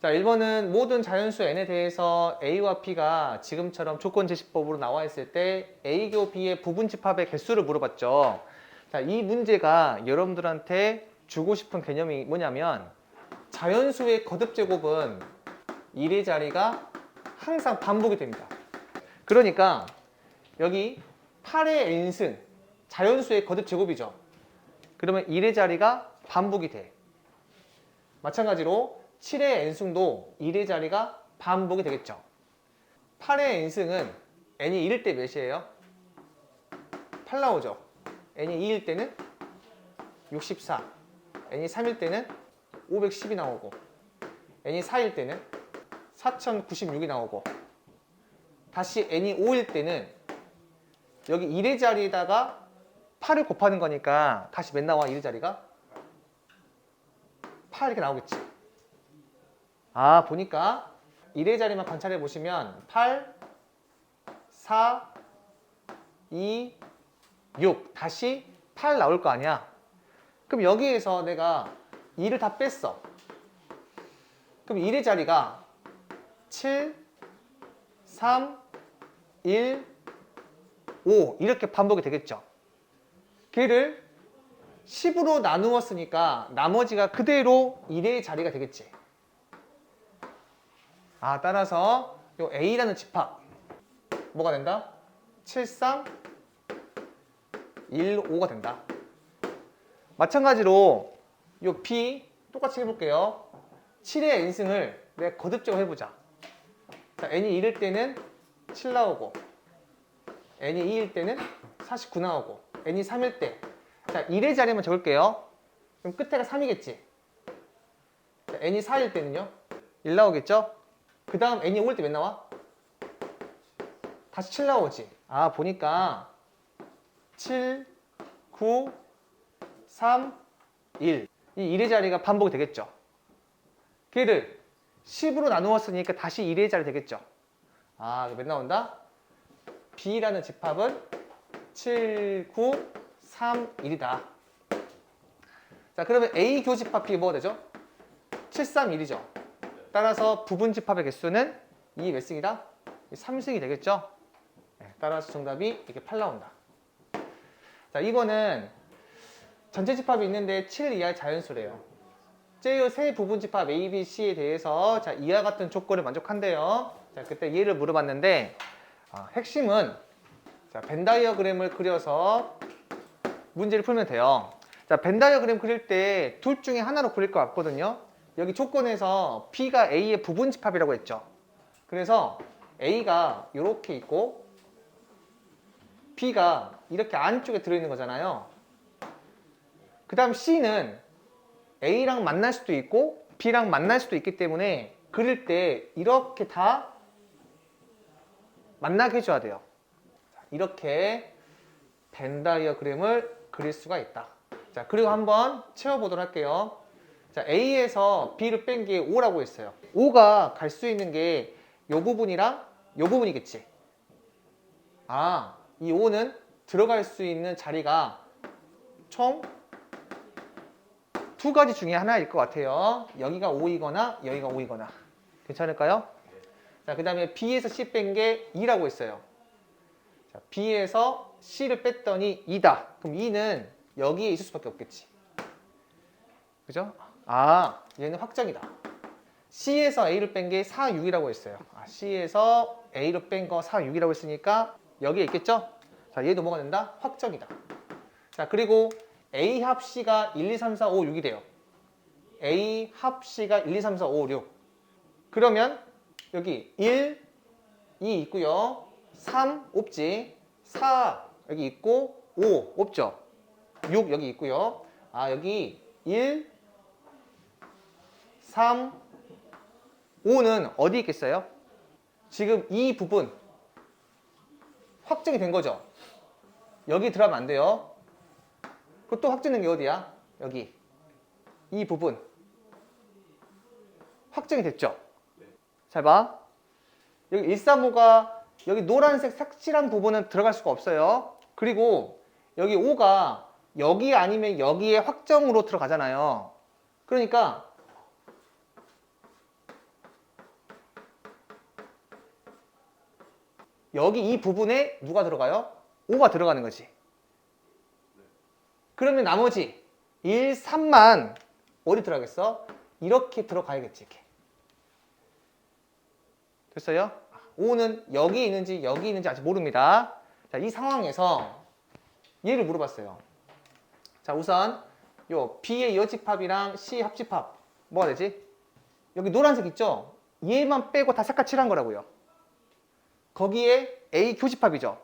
자, 1번은 모든 자연수 n에 대해서 a와 p가 지금처럼 조건제시법으로 나와 있을 때 a교 b의 부분집합의 개수를 물어봤죠. 자, 이 문제가 여러분들한테 주고 싶은 개념이 뭐냐면 자연수의 거듭제곱은 1의 자리가 항상 반복이 됩니다. 그러니까 여기 8의 n승 자연수의 거듭제곱이죠. 그러면 1의 자리가 반복이 돼. 마찬가지로 7의 n승도 1의 자리가 반복이 되겠죠. 8의 n승은 n이 1일 때 몇이에요? 8 나오죠. n이 2일 때는 64, n이 3일 때는 510이 나오고 n이 4일 때는 4096이 나오고 다시 n이 5일 때는 여기 1의 자리에다가 8을 곱하는 거니까 다시 몇 나와? 1의 자리가? 8 이렇게 나오겠지. 아, 보니까 1의 자리만 관찰해 보시면 8, 4, 2, 6 다시 8 나올 거 아니야. 그럼 여기에서 내가 2를 다 뺐어. 그럼 1의 자리가 7, 3, 1, 5 이렇게 반복이 되겠죠. 걔를 10으로 나누었으니까 나머지가 그대로 1의 자리가 되겠지. 아, 따라서 요 A라는 집합 뭐가 된다? 7, 3, 1, 5가 된다. 마찬가지로 요 B 똑같이 해볼게요. 7의 n승을 내가 거듭적으로 해보자. 자, n이 1일 때는 7 나오고 n이 2일 때는 49 나오고 n이 3일 때 자, 1의 자리만 적을게요. 그럼 끝에가 3이겠지. 자, n이 4일 때는요 1 나오겠죠? 그 다음 n이 5일 때 몇 나와? 다시 7 나오지. 아, 보니까 7, 9, 3, 1 이 1의 자리가 반복이 되겠죠. 걔를 10으로 나누었으니까 다시 1의 자리 되겠죠. 아, 몇 나온다? B라는 집합은 7, 9, 3, 1이다. 자, 그러면 A 교집합 B 뭐가 되죠? 7, 3, 1이죠. 따라서 부분집합의 개수는 이 몇 승이다? 3승이 되겠죠. 네, 따라서 정답이 이렇게 8 나온다. 자, 이거는 전체 집합이 있는데 7 이하의 자연수래요. 제의 세 부분집합 A, B, C에 대해서 자, 이와 같은 조건을 만족한대요. 자, 그때 얘를 물어봤는데 핵심은 자, 벤 다이어그램을 그려서 문제를 풀면 돼요. 자, 벤 다이어그램 그릴 때 둘 중에 하나로 그릴 것 같거든요. 여기 조건에서 B가 A의 부분집합이라고 했죠. 그래서 A가 이렇게 있고 B가 이렇게 안쪽에 들어있는 거잖아요. 그 다음 C는 A랑 만날 수도 있고 B랑 만날 수도 있기 때문에 그릴 때 이렇게 다 만나게 해줘야 돼요. 이렇게 벤 다이어그램을 그릴 수가 있다. 자, 그리고 한번 채워보도록 할게요. 자, A에서 B를 뺀 게 5라고 했어요. 5가 갈 수 있는 게 이 부분이랑 이 부분이겠지. 아, 이 5는 들어갈 수 있는 자리가 총 두 가지 중에 하나일 것 같아요. 여기가 5이거나 여기가 5이거나. 괜찮을까요? 자, 그 다음에 B에서 C 뺀 게 2라고 했어요. 자, B에서 C를 뺐더니 2다. 그럼 2는 여기에 있을 수밖에 없겠지. 그죠? 아, 얘는 확정이다. C에서 A를 뺀 게 4, 6이라고 했어요. 아, C에서 A로 뺀 거 4, 6이라고 했으니까 여기에 있겠죠? 자, 얘도 뭐가 된다? 확정이다. 자, 그리고 A 합 C가 1, 2, 3, 4, 5, 6이 돼요. A 합 C가 1, 2, 3, 4, 5, 6. 그러면 여기 1, 2 있고요. 3 없지. 4 여기 있고 5 없죠. 6 여기 있고요. 아, 여기 1, 3, 5는 어디 있겠어요? 지금 이 부분 확정이 된 거죠. 여기 들어가면 안 돼요. 그리고 또 확정된 게 어디야? 여기 이 부분 확정이 됐죠. 잘 봐. 여기 135가 여기 노란색 색칠한 부분은 들어갈 수가 없어요. 그리고 여기 5가 여기 아니면 여기에 확정으로 들어가잖아요. 그러니까 여기 이 부분에 누가 들어가요? 5가 들어가는 거지. 그러면 나머지 1, 3만 어디 들어가겠어? 이렇게 들어가야겠지. 이렇게. 됐어요? 5는 여기 있는지 아직 모릅니다. 자, 이 상황에서 얘를 물어봤어요. 자, 우선 요 B의 여집합이랑 C 합집합 뭐가 되지? 여기 노란색 있죠? 얘만 빼고 다 색깔 칠한 거라고요. 거기에 A 교집합이죠.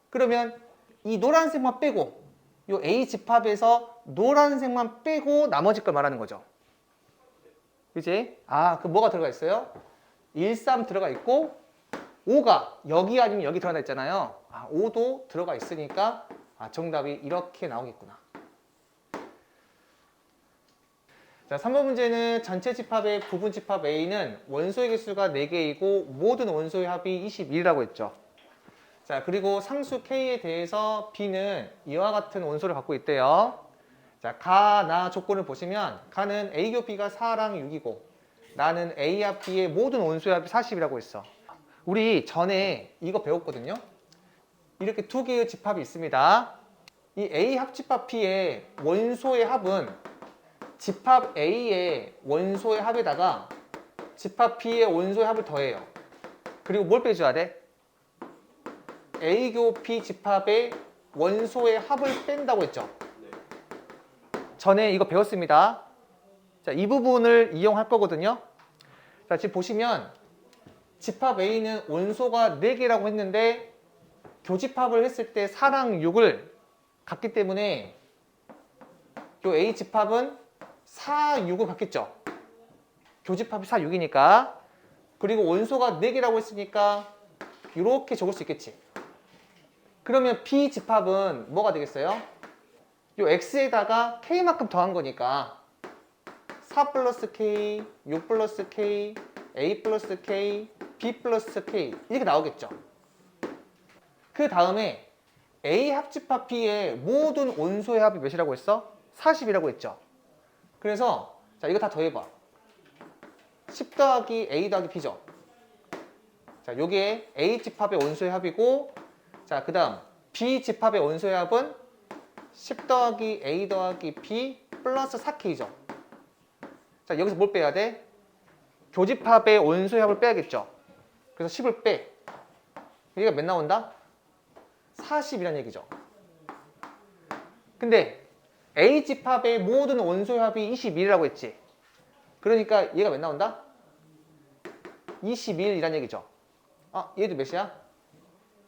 그러면 이 노란색만 빼고 요 A 집합에서 노란색만 빼고 나머지 걸 말하는 거죠. 그치? 아, 그럼 뭐가 들어가 있어요? 1, 3 들어가 있고 5가 여기 아니면 여기 들어가 있잖아요. 아, 5도 들어가 있으니까 정답이 이렇게 나오겠구나. 자, 3번 문제는 전체 집합의 부분 집합 A는 원소의 개수가 4개이고 모든 원소의 합이 21이라고 했죠. 자, 그리고 상수 K에 대해서 B는 이와 같은 원소를 갖고 있대요. 자, 가, 나 조건을 보시면 가는 A 교 B가 4랑 6이고 나는 A와 B의 모든 원소의 합이 40이라고 했어. 우리 전에 이거 배웠거든요. 이렇게 두 개의 집합이 있습니다. 이 A 합집합 P의 원소의 합은 집합 A의 원소의 합에다가 집합 B의 원소의 합을 더해요. 그리고 뭘 빼줘야 돼? A교 B 집합의 원소의 합을 뺀다고 했죠. 전에 이거 배웠습니다. 자, 이 부분을 이용할 거거든요. 자, 지금 보시면 집합 A는 원소가 4개라고 했는데 교집합을 했을 때 4랑 6을 갖기 때문에 요 A 집합은 4, 6을 갖겠죠. 교집합이 4, 6이니까. 그리고 원소가 4개라고 했으니까 이렇게 적을 수 있겠지. 그러면 B 집합은 뭐가 되겠어요? 요 X에다가 K만큼 더한 거니까 4 플러스 K, 6 플러스 K, A 플러스 K, B 플러스 K 이렇게 나오겠죠. 그 다음에 A 합집합 B의 모든 원소의 합이 몇이라고 했어? 40이라고 했죠. 그래서 자, 이거 다 더해봐. 10 더하기 A 더하기 B죠. 자, 요게 A 집합의 원소의 합이고, 자, 그 다음 B 집합의 원소의 합은 10 더하기 A 더하기 B 플러스 4K죠. 자, 여기서 뭘 빼야 돼? 교집합의 원소의 합을 빼야겠죠. 그래서 10을 빼. 여기가 몇 나온다? 40이란 얘기죠. 근데 A 집합의 모든 원소의 합이 21이라고 했지. 그러니까 얘가 몇 나온다? 21이란 얘기죠. 아, 얘도 몇이야?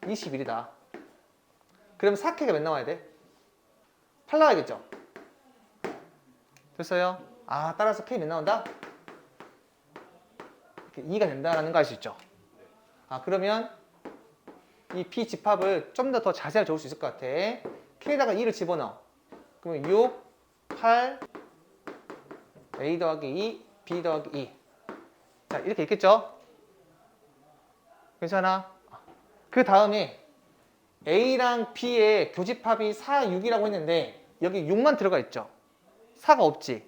21이다. 그럼 4K가 몇 나와야 돼? 8 나와야겠죠. 됐어요? 아, 따라서 K 몇 나온다? 2가 된다라는 거 알 수 있죠. 아, 그러면 이 B 집합을 좀 더 자세하게 적을 수 있을 것 같아. K에다가 2를 집어넣어. 그러면 6, 8, A 더하기 2, B 더하기 2. 자, 이렇게 있겠죠? 괜찮아? 그 다음에 A랑 B의 교집합이 4, 6이라고 했는데 여기 6만 들어가 있죠? 4가 없지.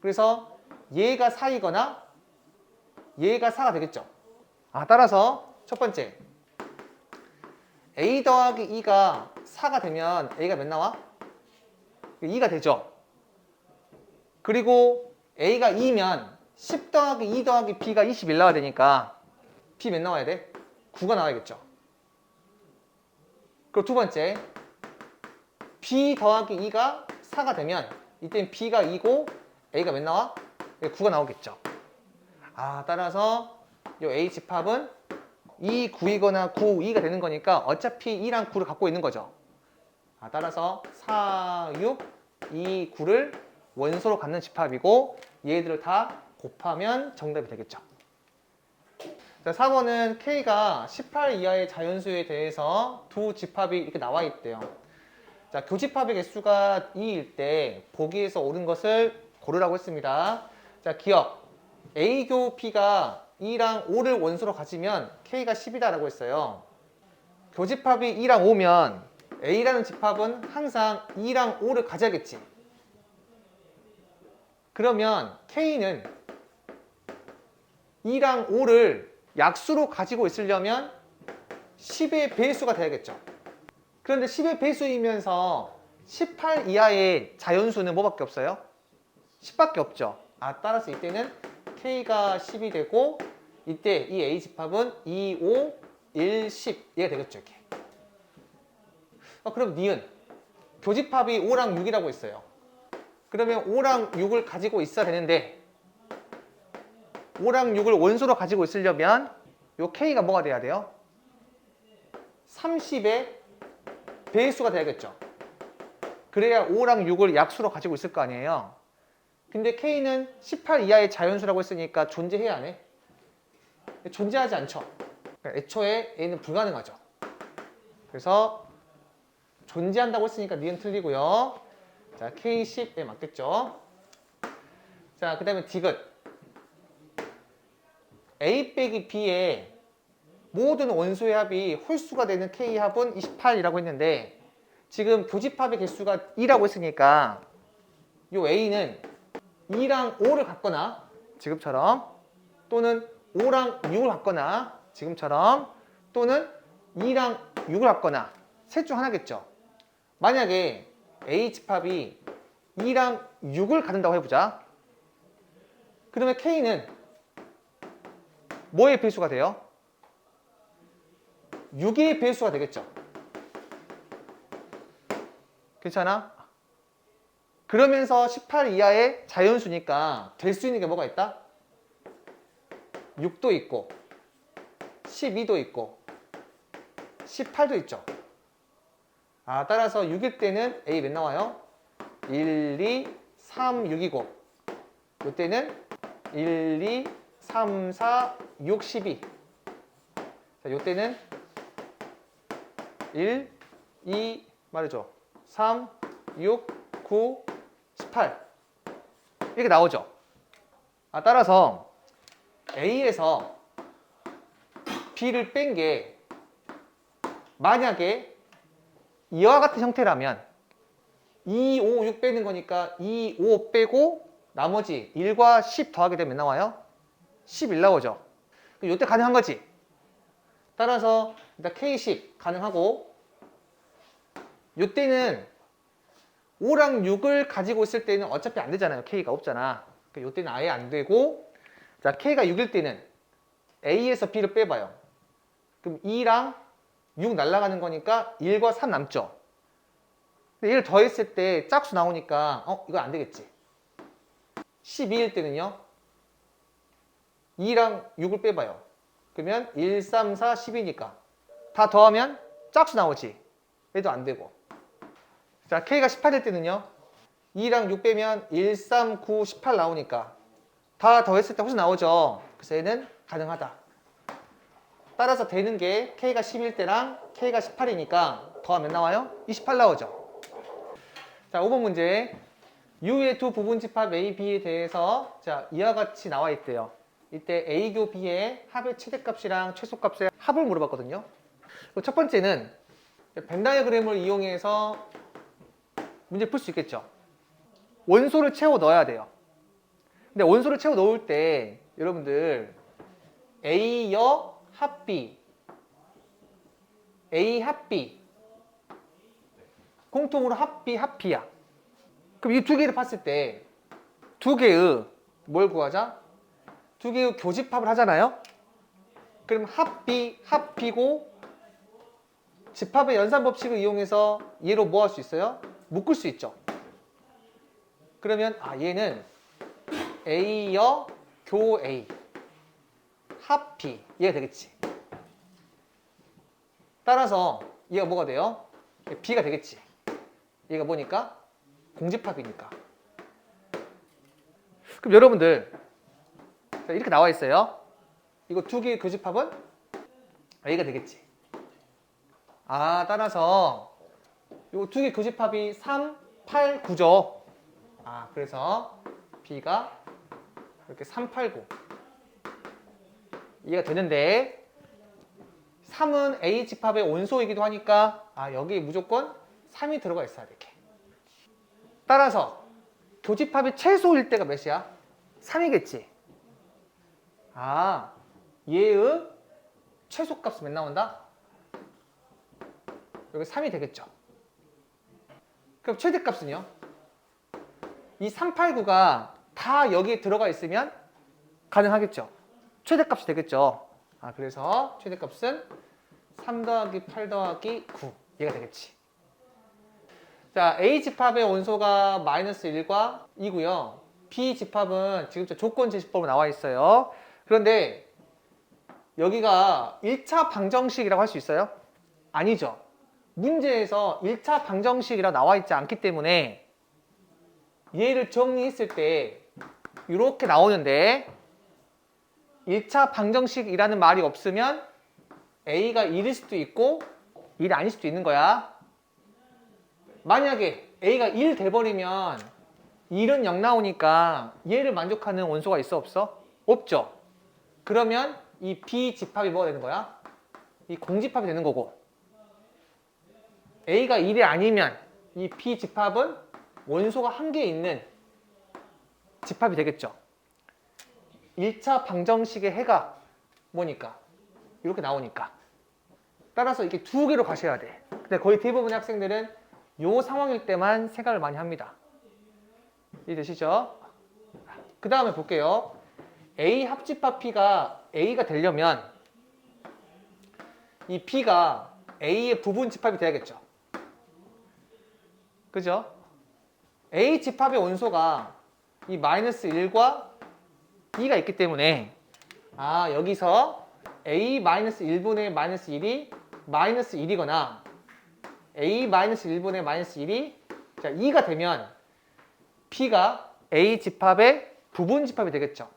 그래서 얘가 4이거나 얘가 4가 되겠죠? 아, 따라서 첫 번째 A 더하기 2가 4가 되면 A가 몇 나와? 2가 되죠? 그리고 A가 2면 10 더하기 2 더하기 B가 21 나와야 되니까 B 몇 나와야 돼? 9가 나와야겠죠? 그리고 두 번째 B 더하기 2가 4가 되면 이때는 B가 2고 A가 몇 나와? 9가 나오겠죠? 아, 따라서 이 A 집합은 2, 9이거나 9, 2가 되는 거니까 어차피 2랑 9를 갖고 있는 거죠. 아, 따라서 4, 6, 2, 9를 원소로 갖는 집합이고 얘들을 다 곱하면 정답이 되겠죠. 자, 4번은 K가 18 이하의 자연수에 대해서 두 집합이 이렇게 나와 있대요. 자, 교집합의 개수가 2일 때 보기에서 옳은 것을 고르라고 했습니다. 자, 기억. A교 P가 2랑 5를 원소로 가지면 K가 10이다라고 했어요. 교집합이 2랑 5면 A라는 집합은 항상 2랑 5를 가져야겠지. 그러면 K는 2랑 5를 약수로 가지고 있으려면 10의 배수가 돼야겠죠. 그런데 10의 배수이면서 18 이하의 자연수는 뭐밖에 없어요? 10밖에 없죠. 따라서 이때는 K가 10이 되고 이때 이 A 집합은 2, 5, 1, 10 얘가 되겠죠. 이렇게. 그럼 니은 교집합이 5랑 6이라고 했어요. 그러면 5랑 6을 가지고 있어야 되는데 5랑 6을 원소로 가지고 있으려면 요 K가 뭐가 돼야 돼요? 30의 배수가 돼야겠죠. 그래야 5랑 6을 약수로 가지고 있을 거 아니에요. 근데 K는 18 이하의 자연수라고 했으니까 존재해야 안 해? 존재하지 않죠. 그러니까 애초에 A는 불가능하죠. 그래서 존재한다고 했으니까 니은 틀리고요. 자, K10에 맞겠죠. 자, 그 다음에 디귿. A 빼기 B의 모든 원소의 합이 홀수가 되는 K합은 28이라고 했는데 지금 교집합의 개수가 2라고 했으니까 요 A는 2랑 5를 갖거나 지금처럼 또는 5랑 6을 갖거나 지금처럼 또는 2랑 6을 갖거나 셋 중 하나겠죠. 만약에 A 집합이 2랑 6을 갖는다고 해보자. 그러면 K는 뭐의 배수가 돼요? 6의 배수가 되겠죠. 괜찮아? 그러면서 18 이하의 자연수니까 될 수 있는 게 뭐가 있다? 6도 있고 12도 있고 18도 있죠. 따라서 6일 때는 A 몇 나와요? 1, 2, 3, 6이고 이때는 1, 2, 3, 4, 6, 12. 자, 이때는 1, 2 말이죠. 3, 6, 9, 18 이렇게 나오죠. 따라서 A에서 B를 뺀 게 만약에 이와 같은 형태라면 2, 5, 6 빼는 거니까 2, 5 빼고 나머지 1과 10 더하게 되면 나와요? 11 나오죠. 이때 가능한 거지. 따라서 일단 K10 가능하고 이때는 5랑 6을 가지고 있을 때는 어차피 안 되잖아요. K가 없잖아. 이때는 아예 안 되고 자 K가 6일 때는 A에서 B를 빼봐요. 그럼 2랑 6 날아가는 거니까 1과 3 남죠. 근데 1을 더했을 때 짝수 나오니까 이거 안 되겠지. 12일 때는요 2랑 6을 빼봐요. 그러면 1, 3, 4, 10이니까 다 더하면 짝수 나오지. 얘도 안 되고. 자 K가 18일 때는요 2랑 6 빼면 1, 3, 9, 18 나오니까 다 더했을 때 훨씬 나오죠. 그래서 얘는 가능하다. 따라서 되는 게 K가 10일 때랑 K가 18이니까 더하면 나와요? 28 나오죠. 자 5번 문제 U의 두 부분집합 A, B에 대해서 자 이와 같이 나와 있대요. 이때 A교 B의 합의 최대값이랑 최소값의 합을 물어봤거든요. 첫 번째는 벤 다이어그램을 이용해서 문제 풀 수 있겠죠. 원소를 채워 넣어야 돼요. 근데 원소를 채워 넣을 때 여러분들 A여 합 B, A 합 B 공통으로 합 B, 합 B야. 그럼 이 두 개를 봤을 때 두 개의 뭘 구하자? 두 개의 교집합을 하잖아요. 그럼 합 B, 합 B고 집합의 연산 법칙을 이용해서 얘로 뭐 할 수 있어요? 묶을 수 있죠. 그러면 얘는 A여 교 A 합 B 얘가 되겠지. 따라서 얘가 뭐가 돼요? B가 되겠지. 얘가 뭐니까? 공집합이니까. 그럼 여러분들 이렇게 나와 있어요. 이거 두 개의 교집합은 A가 되겠지. 따라서 이 두 개 교집합이 3, 8, 9죠. 그래서 B가 이렇게 3, 8, 9 이해가 되는데 3은 A 집합의 원소이기도 하니까 여기 무조건 3이 들어가 있어야 돼. 이렇게. 따라서 교집합이 최소일 때가 몇이야? 3이겠지. 얘의 최소값은 몇 나온다? 여기 3이 되겠죠. 그럼 최대값은요? 이 389가 다 여기에 들어가 있으면 가능하겠죠. 최대값이 되겠죠. 그래서 최대값은 3 더하기 8 더하기 9 얘가 되겠지. 자, A 집합의 원소가 마이너스 1과 2고요. B 집합은 지금 조건 제시법으로 나와 있어요. 그런데 여기가 1차 방정식이라고 할 수 있어요? 아니죠. 문제에서 1차 방정식이라고 나와 있지 않기 때문에 얘를 정리했을 때 이렇게 나오는데 1차 방정식이라는 말이 없으면 A가 1일 수도 있고 1이 아닐 수도 있는 거야. 만약에 A가 1 돼버리면 1은 0 나오니까 얘를 만족하는 원소가 있어 없어? 없죠. 그러면 이 B 집합이 뭐가 되는 거야? 이 공집합이 되는 거고 A가 1이 아니면 이 B 집합은 원소가 한 개 있는 집합이 되겠죠. 1차 방정식의 해가 뭐니까? 이렇게 나오니까. 따라서 이렇게 두 개로 가셔야 돼. 근데 거의 대부분의 학생들은 이 상황일 때만 생각을 많이 합니다. 이해되시죠? 그 다음에 볼게요. A 합집합 P가 A가 되려면 이 B가 A의 부분 집합이 돼야겠죠. 그죠? A 집합의 원소가 이 마이너스 1과 2가 있기 때문에 여기서 A 마이너스 1분의 마이너스 1이 마이너스 1이거나 A 마이너스 1분의 마이너스 1이 2가 되면 P가 A 집합의 부분 집합이 되겠죠.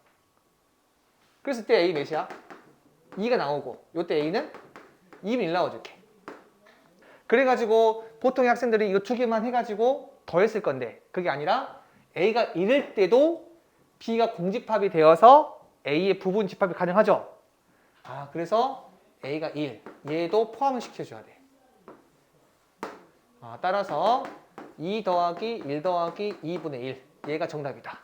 그래서 이때 A 몇이야? 2가 나오고 이때 A는 2분 1 나와줄게. 그래가지고 보통 학생들이 이거 두 개만 해가지고 더했을 건데 그게 아니라 A가 1일 때도 B가 공집합이 되어서 A의 부분 집합이 가능하죠. 그래서 A가 1, 얘도 포함을 시켜줘야 돼. 따라서 2 더하기 1 더하기 2분의 1 얘가 정답이다.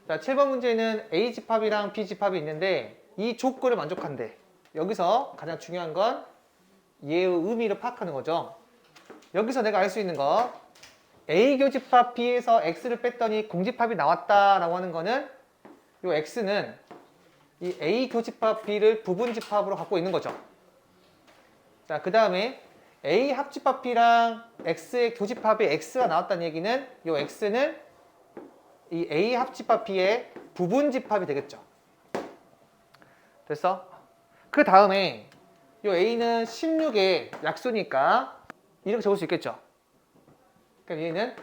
자, 7번 문제는 A 집합이랑 B 집합이 있는데 이 조건을 만족한대. 여기서 가장 중요한 건 얘의 의미를 파악하는 거죠. 여기서 내가 알 수 있는 거 A 교집합 B에서 X를 뺐더니 공집합이 나왔다라고 하는 거는 이 X는 이 A 교집합 B를 부분 집합으로 갖고 있는 거죠. 자, 그 다음에 A 합집합 B랑 X의 교집합이 X가 나왔다는 얘기는 이 X는 이 A 합집합 B의 부분 집합이 되겠죠. 됐어? 그 다음에 이 A는 16의 약수니까 이렇게 적을 수 있겠죠. 그럼 얘는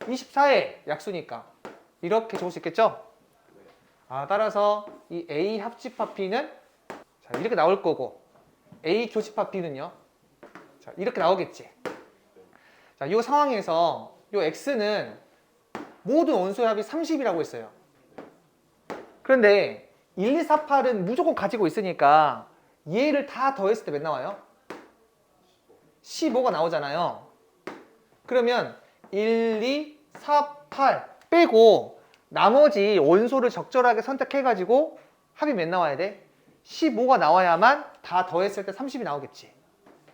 24의 약수니까 이렇게 적을 수 있겠죠. 따라서 이 A 합집합 B는 이렇게 나올 거고 A 교집합 B는요. 이렇게 나오겠지. 자, 이 상황에서 이 X는 모든 원소의 합이 30이라고 했어요. 그런데 1, 2, 4, 8은 무조건 가지고 있으니까 얘를 다 더했을 때 몇 나와요? 15가 나오잖아요. 그러면 1, 2, 4, 8 빼고 나머지 원소를 적절하게 선택해가지고 합이 몇 나와야 돼? 15가 나와야만 다 더했을 때 30이 나오겠지.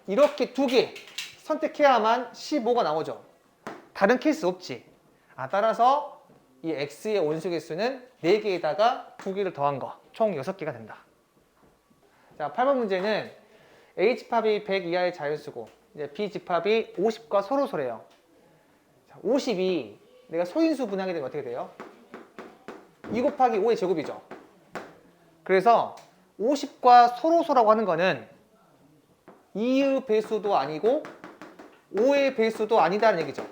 이렇게 두 개 선택해야만 15가 나오죠. 다른 케이스 없지. 따라서 이 X의 원소 개수는 4개에다가 2개를 더한 거 총 6개가 된다. 자, 8번 문제는 A 집합이 100 이하의 자연수고 이제 B 집합이 50과 서로소래요. 50이 내가 소인수 분항이 되면 어떻게 돼요? 2 곱하기 5의 제곱이죠. 그래서 50과 서로소라고 하는 거는 2의 배수도 아니고 5의 배수도 아니다는 얘기죠.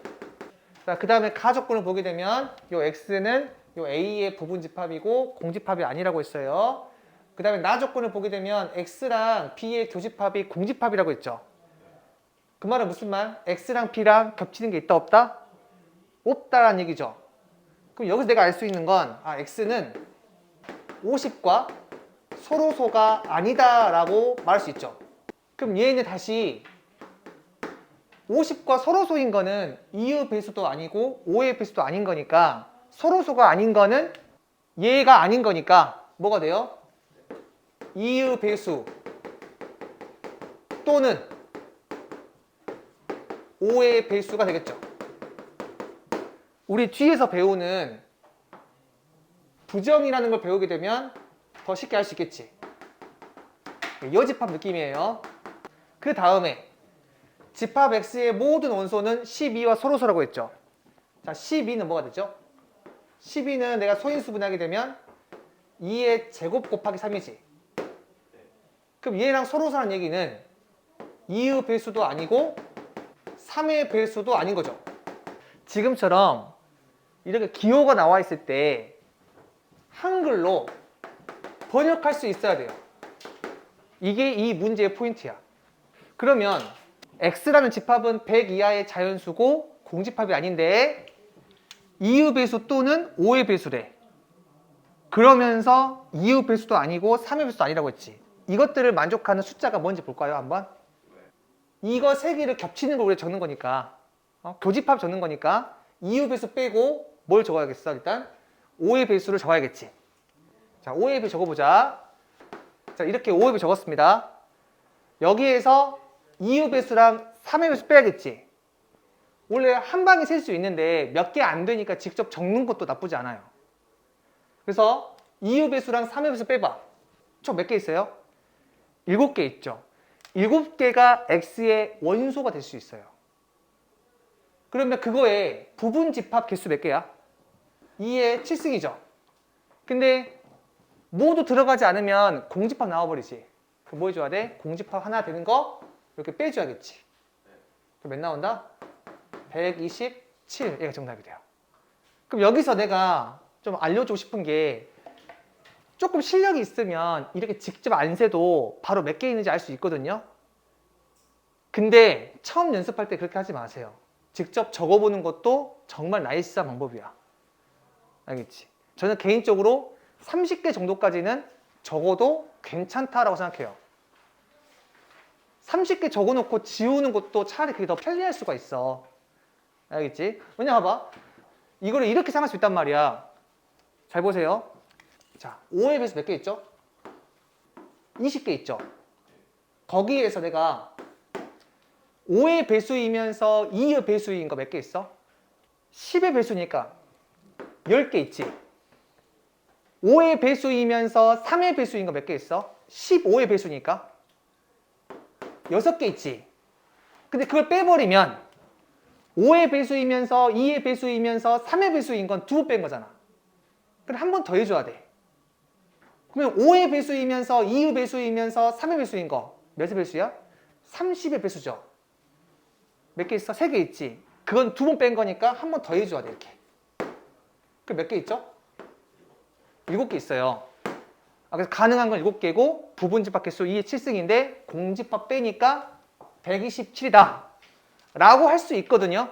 그 다음에 가조건을 보게 되면 이 X는 이 A의 부분 집합이고 공집합이 아니라고 했어요. 그 다음에 나조건을 보게 되면 X랑 B의 교집합이 공집합이라고 했죠. 그 말은 무슨 말? X랑 B랑 겹치는 게 있다 없다? 없다라는 얘기죠. 그럼 여기서 내가 알 수 있는 건 X는 50과 서로소가 아니다라고 말할 수 있죠. 그럼 얘는 다시 50과 서로소인 거는 2의 배수도 아니고 5의 배수도 아닌 거니까 서로소가 아닌 거는 얘가 아닌 거니까 뭐가 돼요? 2의 배수 또는 5의 배수가 되겠죠. 우리 뒤에서 배우는 부정이라는 걸 배우게 되면 더 쉽게 할 수 있겠지. 여집합 느낌이에요. 그 다음에 집합 X의 모든 원소는 12와 소로소라고 했죠. 자, 12는 뭐가 되죠? 12는 내가 소인수 분해하게 되면 2의 제곱 곱하기 3이지. 그럼 얘랑 서로사라는 얘기는 2의 배수도 아니고 3의 배수도 아닌 거죠. 지금처럼 이렇게 기호가 나와 있을 때 한글로 번역할 수 있어야 돼요. 이게 이 문제의 포인트야. 그러면 X라는 집합은 100 이하의 자연수고 공집합이 아닌데 2의 배수 또는 5의 배수래. 그러면서 2의 배수도 아니고 3의 배수도 아니라고 했지. 이것들을 만족하는 숫자가 뭔지 볼까요? 한번. 이거 세 개를 겹치는 걸 우리가 적는 거니까 교집합 적는 거니까 2의 배수 빼고 뭘 적어야겠어? 일단 5의 배수를 적어야겠지. 자, 5의 배수 적어보자. 자, 이렇게 5의 배수 적었습니다. 여기에서 2의 배수랑 3의 배수 빼야겠지. 원래 한 방에 셀 수 있는데 몇 개 안 되니까 직접 적는 것도 나쁘지 않아요. 그래서 2의 배수랑 3의 배수 빼봐. 총 몇 개 있어요? 7개 있죠. 7개가 X의 원소가 될 수 있어요. 그러면 그거에 부분 집합 개수 몇 개야? 2의 7승이죠. 근데 모두 들어가지 않으면 공집합 나와버리지. 그럼 뭐 해줘야 돼? 공집합 하나 되는 거 이렇게 빼줘야겠지. 그럼 몇 나온다? 127. 얘가 정답이 돼요. 그럼 여기서 내가 좀 알려주고 싶은 게 조금 실력이 있으면 이렇게 직접 안 세도 바로 몇 개 있는지 알 수 있거든요. 근데 처음 연습할 때 그렇게 하지 마세요. 직접 적어보는 것도 정말 나이스한 방법이야. 알겠지? 저는 개인적으로 30개 정도까지는 적어도 괜찮다라고 생각해요. 30개 적어놓고 지우는 것도 차라리 그게 더 편리할 수가 있어. 알겠지? 왜냐 봐봐. 이거를 이렇게 생각할 수 있단 말이야. 잘 보세요. 자, 5의 배수 몇 개 있죠? 20개 있죠? 거기에서 내가 5의 배수이면서 2의 배수인 거 몇 개 있어? 10의 배수니까 10개 있지. 5의 배수이면서 3의 배수인 거 몇 개 있어? 15의 배수니까 6개 있지. 근데 그걸 빼버리면 5의 배수이면서 2의 배수이면서 3의 배수인 건 2번 뺀 거잖아. 그럼 한 번 더 해줘야 돼. 그러면 5의 배수이면서 2의 배수이면서 3의 배수인 거 몇의 배수야? 30의 배수죠. 몇 개 있어? 3개 있지. 그건 2번 뺀 거니까 한 번 더 해줘야 돼. 이렇게. 그 몇 개 있죠? 7개 있어요. 그래서 가능한 건 7개고 부분 집합 개수 2의 7승인데 공집합 빼니까 127이다 라고 할 수 있거든요.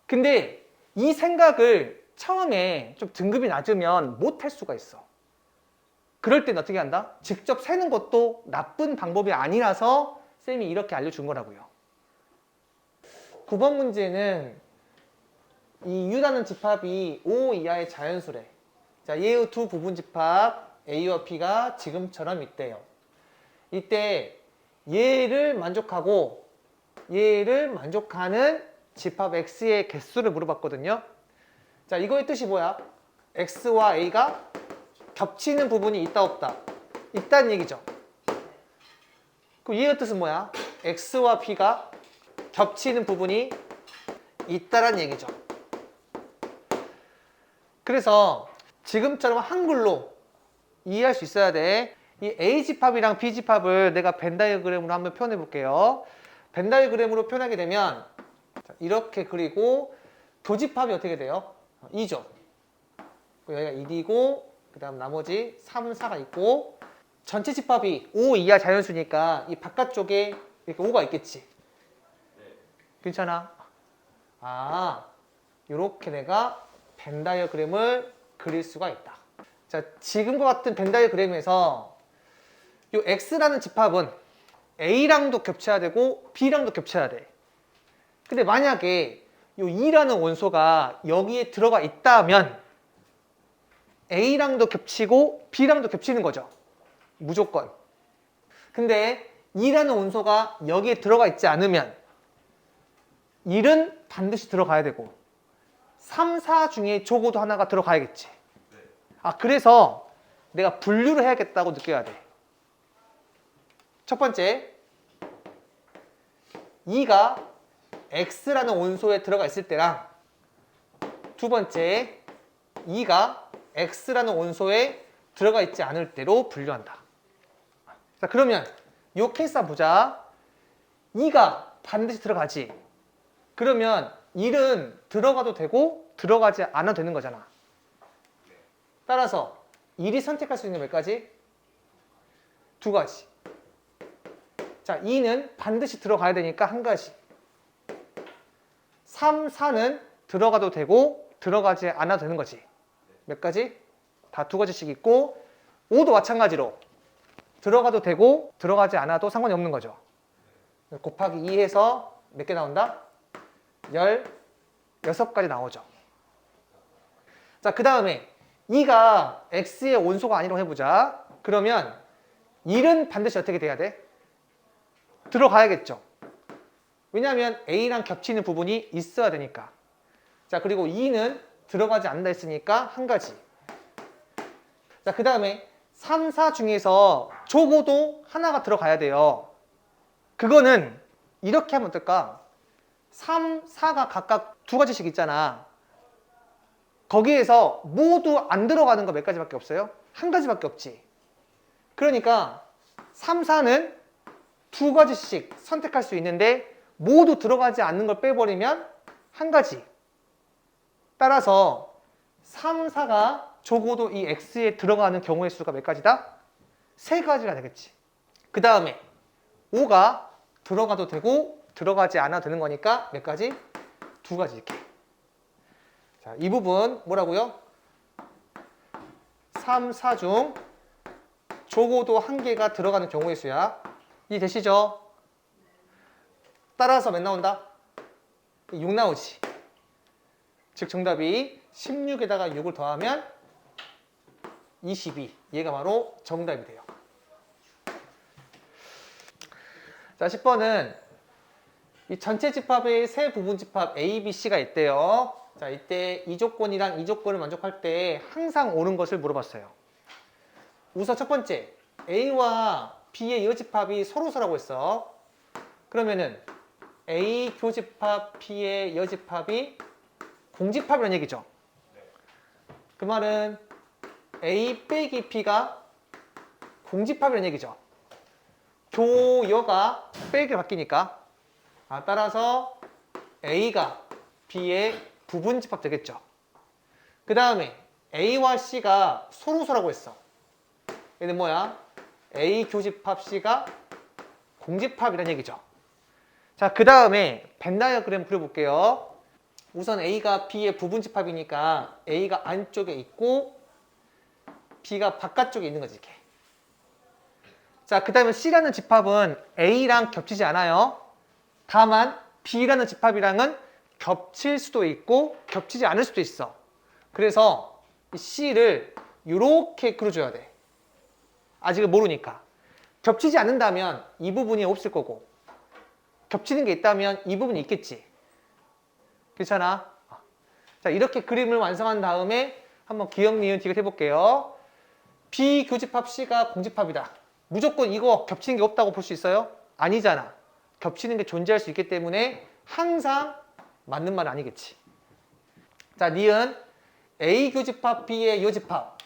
근데 이 생각을 처음에 좀 등급이 낮으면 못 할 수가 있어. 그럴 땐 어떻게 한다? 직접 세는 것도 나쁜 방법이 아니라서 쌤이 이렇게 알려준 거라고요. 9번 문제는 이 U라는 집합이 5 이하의 자연수래. 자, 얘의 두 부분 집합 A와 B가 지금처럼 있대요. 이때 얘를 만족하고 얘를 만족하는 집합 X의 개수를 물어봤거든요. 자, 이거의 뜻이 뭐야? X와 A가 겹치는 부분이 있다 없다? 있다는 얘기죠. 그럼 얘의 뜻은 뭐야? X와 B가 겹치는 부분이 있다라는 얘기죠. 그래서 지금처럼 한글로 이해할 수 있어야 돼. 이 A집합이랑 B집합을 내가 벤다이어그램으로 한번 표현해 볼게요. 벤다이어그램으로 표현하게 되면 이렇게 그리고 교집합이 어떻게 돼요? 2죠. 여기가 1이고 그 다음 나머지 3은 4가 있고 전체 집합이 5 이하 자연수니까 이 바깥쪽에 이렇게 5가 있겠지. 괜찮아? 이렇게 내가 벤다이어그램을 그릴 수가 있다. 자, 지금과 같은 벤다이어그램에서 이 X라는 집합은 A랑도 겹쳐야 되고 B랑도 겹쳐야 돼. 근데 만약에 이 2라는 원소가 여기에 들어가 있다면 A랑도 겹치고 B랑도 겹치는 거죠. 무조건. 근데 2라는 원소가 여기에 들어가 있지 않으면 1은 반드시 들어가야 되고 3, 4 중에 적어도 하나가 들어가야겠지. 그래서 내가 분류를 해야겠다고 느껴야 돼. 첫 번째, 2가 x라는 원소에 들어가 있을 때랑 두 번째, 2가 x라는 원소에 들어가 있지 않을 때로 분류한다. 자, 그러면 이 케이스 한번 보자. 2가 반드시 들어가지. 그러면 1은 들어가도 되고 들어가지 않아도 되는 거잖아. 따라서 1이 선택할 수 있는 몇 가지? 두 가지. 자, 2는 반드시 들어가야 되니까 한 가지. 3, 4는 들어가도 되고 들어가지 않아도 되는 거지. 몇 가지? 다 두 가지씩 있고 5도 마찬가지로 들어가도 되고 들어가지 않아도 상관이 없는 거죠. 곱하기 2 해서 몇 개 나온다? 16가지 나오죠. 자, 그 다음에 2가 x의 원소가 아니라고 해보자. 그러면 1은 반드시 어떻게 돼야 돼? 들어가야겠죠. 왜냐하면 a랑 겹치는 부분이 있어야 되니까. 자, 그리고 2는 들어가지 않는다 했으니까 한 가지. 자, 그 다음에 3, 4 중에서 적어도 하나가 들어가야 돼요. 그거는 이렇게 하면 어떨까? 3, 4가 각각 두 가지씩 있잖아. 거기에서 모두 안 들어가는 거 몇 가지밖에 없어요? 한 가지밖에 없지. 그러니까 3, 4는 두 가지씩 선택할 수 있는데 모두 들어가지 않는 걸 빼버리면 한 가지. 따라서 3, 4가 적어도 이 x에 들어가는 경우의 수가 몇 가지다? 세 가지가 되겠지. 그 다음에 5가 들어가도 되고 들어가지 않아도 되는 거니까 몇 가지? 두 가지 이렇게. 자, 이 부분 뭐라고요? 3, 4 중 적어도 한 개가 들어가는 경우의 수야. 이해되시죠? 따라서 몇 나온다? 6 나오지. 즉 정답이 16에다가 6을 더하면 22. 얘가 바로 정답이 돼요. 자, 10번은 이 전체 집합의 세 부분 집합 A, B, C가 있대요. 자, 이때 이 조건이랑 이 조건을 만족할 때 항상 옳은 것을 물어봤어요. 우선 첫 번째, A와 B의 여집합이 서로서라고 했어. 그러면은 A 교집합 B의 여집합이 공집합이라는 얘기죠. 그 말은 A 빼기 B가 공집합이라는 얘기죠. 교여가 빼기 바뀌니까. 따라서 A가 B의 부분집합 되겠죠. 그 다음에 A와 C가 서로서라고 했어. 얘는 뭐야? A 교집합 C가 공집합이라는 얘기죠. 자, 그 다음에 벤 다이어그램 그려볼게요. 우선 A가 B의 부분집합이니까 A가 안쪽에 있고 B가 바깥쪽에 있는 거지, 이렇게. 자, 그 다음에 C라는 집합은 A랑 겹치지 않아요. 다만 B라는 집합이랑은 겹칠 수도 있고 겹치지 않을 수도 있어. 그래서 C를 이렇게 그려줘야 돼. 아직은 모르니까. 겹치지 않는다면 이 부분이 없을 거고 겹치는 게 있다면 이 부분이 있겠지. 괜찮아? 자, 이렇게 그림을 완성한 다음에 한번 기억, 니은, 디귿 해볼게요. B 교집합 C가 공집합이다. 무조건 이거 겹치는 게 없다고 볼 수 있어요? 아니잖아. 겹치는 게 존재할 수 있기 때문에 항상 맞는 말은 아니겠지. 자, 니은 A 교집합 B의 여집합.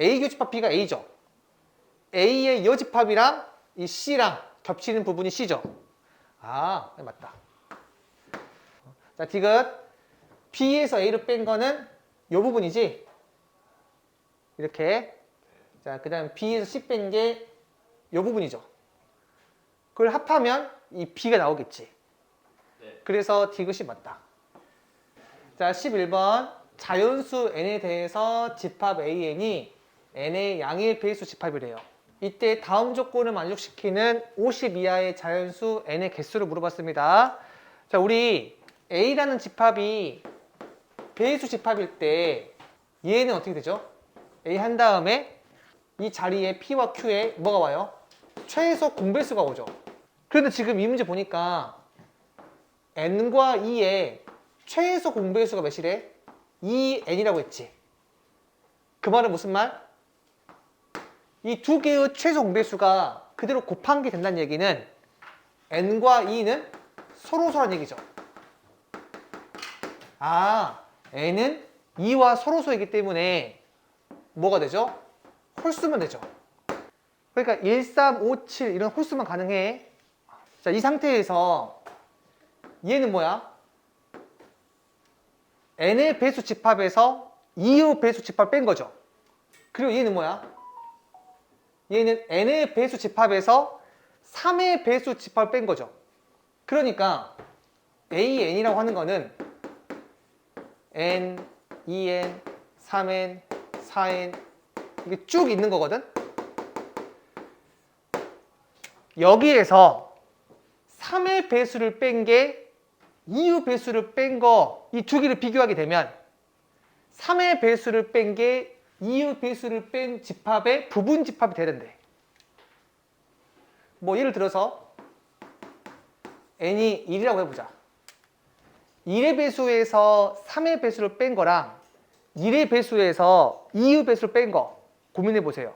A 교집합 B가 A죠. A의 여집합이랑 이 C랑 겹치는 부분이 C죠. 네, 맞다. 자, 디귿 B에서 A를 뺀 거는 이 부분이지. 이렇게. 자, 그 다음 B에서 C 뺀 게 이 부분이죠. 그걸 합하면 이 B가 나오겠지. 네. 그래서 디귿이 맞다. 자, 11번 자연수 n에 대해서 집합 AN이 n의 양의 배수 집합이래요. 이때 다음 조건을 만족시키는 50 이하의 자연수 n의 개수를 물어봤습니다. 자, 우리 A라는 집합이 배수 집합일 때 얘는 어떻게 되죠? A 한 다음에 이 자리에 P와 Q에 뭐가 와요? 최소 공배수가 오죠. 그런데 지금 이 문제 보니까 n과 2의 최소 공배수가 몇이래? 2n이라고 했지. 그 말은 무슨 말? 이 두 개의 최소 공배수가 그대로 곱한 게 된다는 얘기는 n과 2는 서로서란 얘기죠. 아, n은 2와 서로서이기 때문에 뭐가 되죠? 홀수면 되죠. 그러니까 1, 3, 5, 7 이런 홀수만 가능해. 자, 이 상태에서 얘는 뭐야? n의 배수 집합에서 2의 배수 집합 뺀 거죠. 그리고 얘는 뭐야? 얘는 n의 배수 집합에서 3의 배수 집합을 뺀 거죠. 그러니까 AN이라고 하는 거는 N, 2N, 3N, 4N 이게 쭉 있는 거거든. 여기에서 3의 배수를 뺀 게 2의 배수를 뺀 거 이 두 개를 비교하게 되면 3의 배수를 뺀 게 2의 배수를 뺀 집합의 부분 집합이 되는데 뭐 예를 들어서 n이 1이라고 해보자. 1의 배수에서 3의 배수를 뺀 거랑 1의 배수에서 2의 배수를 뺀 거 고민해 보세요.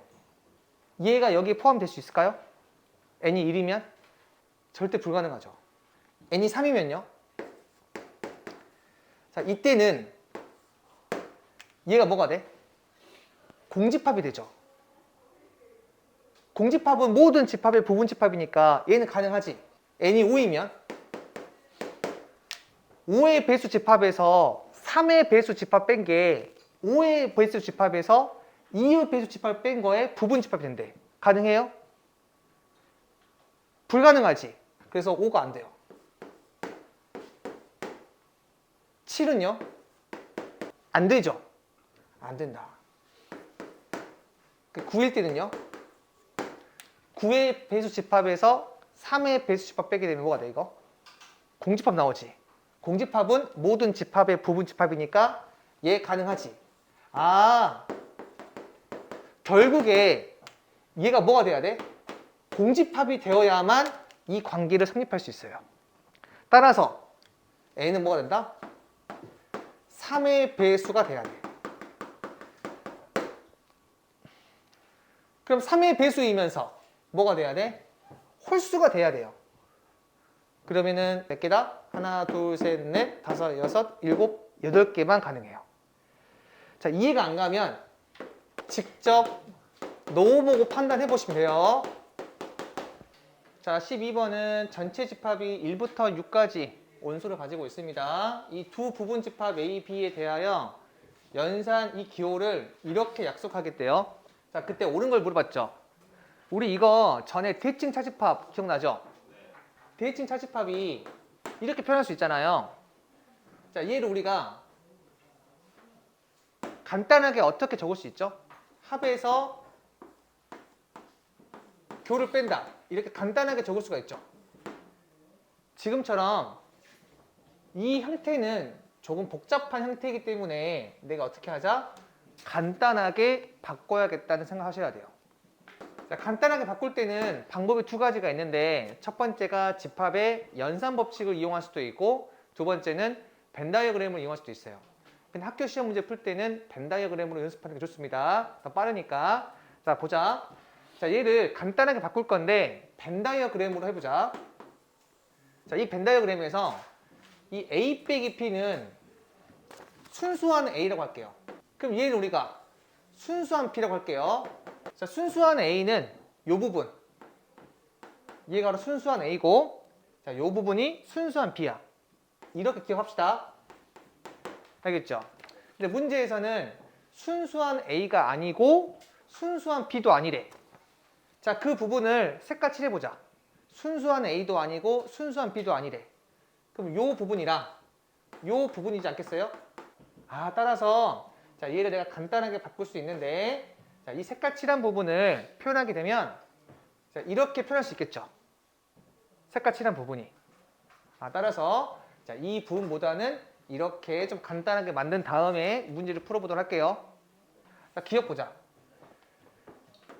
얘가 여기에 포함될 수 있을까요? n이 1이면? 절대 불가능하죠. n이 3이면요? 자, 이때는 얘가 뭐가 돼? 공집합이 되죠. 공집합은 모든 집합의 부분 집합이니까 얘는 가능하지. n이 5이면 5의 배수 집합에서 3의 배수 집합 뺀 게 5의 배수 집합에서 2의 배수 집합 뺀 거에 부분 집합이 된대. 가능해요? 불가능하지. 그래서 5가 안 돼요. 7은요? 안 되죠. 안 된다. 9일 때는요? 9의 배수 집합에서 3의 배수 집합 빼게 되면 뭐가 돼 이거? 공집합 나오지. 공집합은 모든 집합의 부분 집합이니까 얘 가능하지. 아, 결국에 얘가 뭐가 돼야 돼? 공집합이 되어야만 이 관계를 성립할 수 있어요. 따라서 n은 뭐가 된다? 3의 배수가 돼야 돼. 그럼 3의 배수이면서 뭐가 돼야 돼? 홀수가 돼야 돼요. 그러면은 몇 개다? 하나, 둘, 셋, 넷, 다섯, 여섯, 일곱, 8개만 가능해요. 자, 이해가 안 가면 직접 노후 보고 판단해 보시면 돼요. 자, 12번은 전체 집합이 1부터 6까지 원소를 가지고 있습니다. 이 두 부분 집합 A, B에 대하여 연산 이 기호를 이렇게 약속하겠대요. 자, 그때 옳은 걸 물어봤죠. 우리 이거 전에 대칭 차집합 기억나죠? 대칭 차집합이 이렇게 표현할 수 있잖아요. 자, 얘를 우리가 간단하게 어떻게 적을 수 있죠? 합에서 교를 뺀다. 이렇게 간단하게 적을 수가 있죠. 지금처럼 이 형태는 조금 복잡한 형태이기 때문에 내가 어떻게 하자? 간단하게 바꿔야겠다는 생각하셔야 돼요. 자, 간단하게 바꿀 때는 방법이 두 가지가 있는데 첫 번째가 집합의 연산 법칙을 이용할 수도 있고 두 번째는 벤 다이어그램을 이용할 수도 있어요. 근데 학교 시험 문제 풀 때는 벤 다이어그램으로 연습하는 게 좋습니다. 더 빠르니까. 자, 보자. 자, 얘를 간단하게 바꿀 건데 벤 다이어그램으로 해보자. 자, 이 벤 다이어그램에서 이 A 빼기 P는 순수한 A라고 할게요. 그럼 얘는 우리가 순수한 P라고 할게요. 자, 순수한 A는 요 부분. 얘가 바로 순수한 A고, 자, 요 부분이 순수한 B야. 이렇게 기억합시다. 알겠죠? 근데 문제에서는 순수한 A가 아니고 순수한 B도 아니래. 자, 그 부분을 색깔 칠해보자. 순수한 A도 아니고 순수한 B도 아니래. 그럼 요 부분이랑 요 부분이지 않겠어요? 아, 따라서 자, 얘를 내가 간단하게 바꿀 수 있는데 자, 이 색깔 칠한 부분을 표현하게 되면 자, 이렇게 표현할 수 있겠죠. 색깔 칠한 부분이. 아, 따라서 자, 이 부분보다는 이렇게 좀 간단하게 만든 다음에 문제를 풀어보도록 할게요. 자, 기억 보자.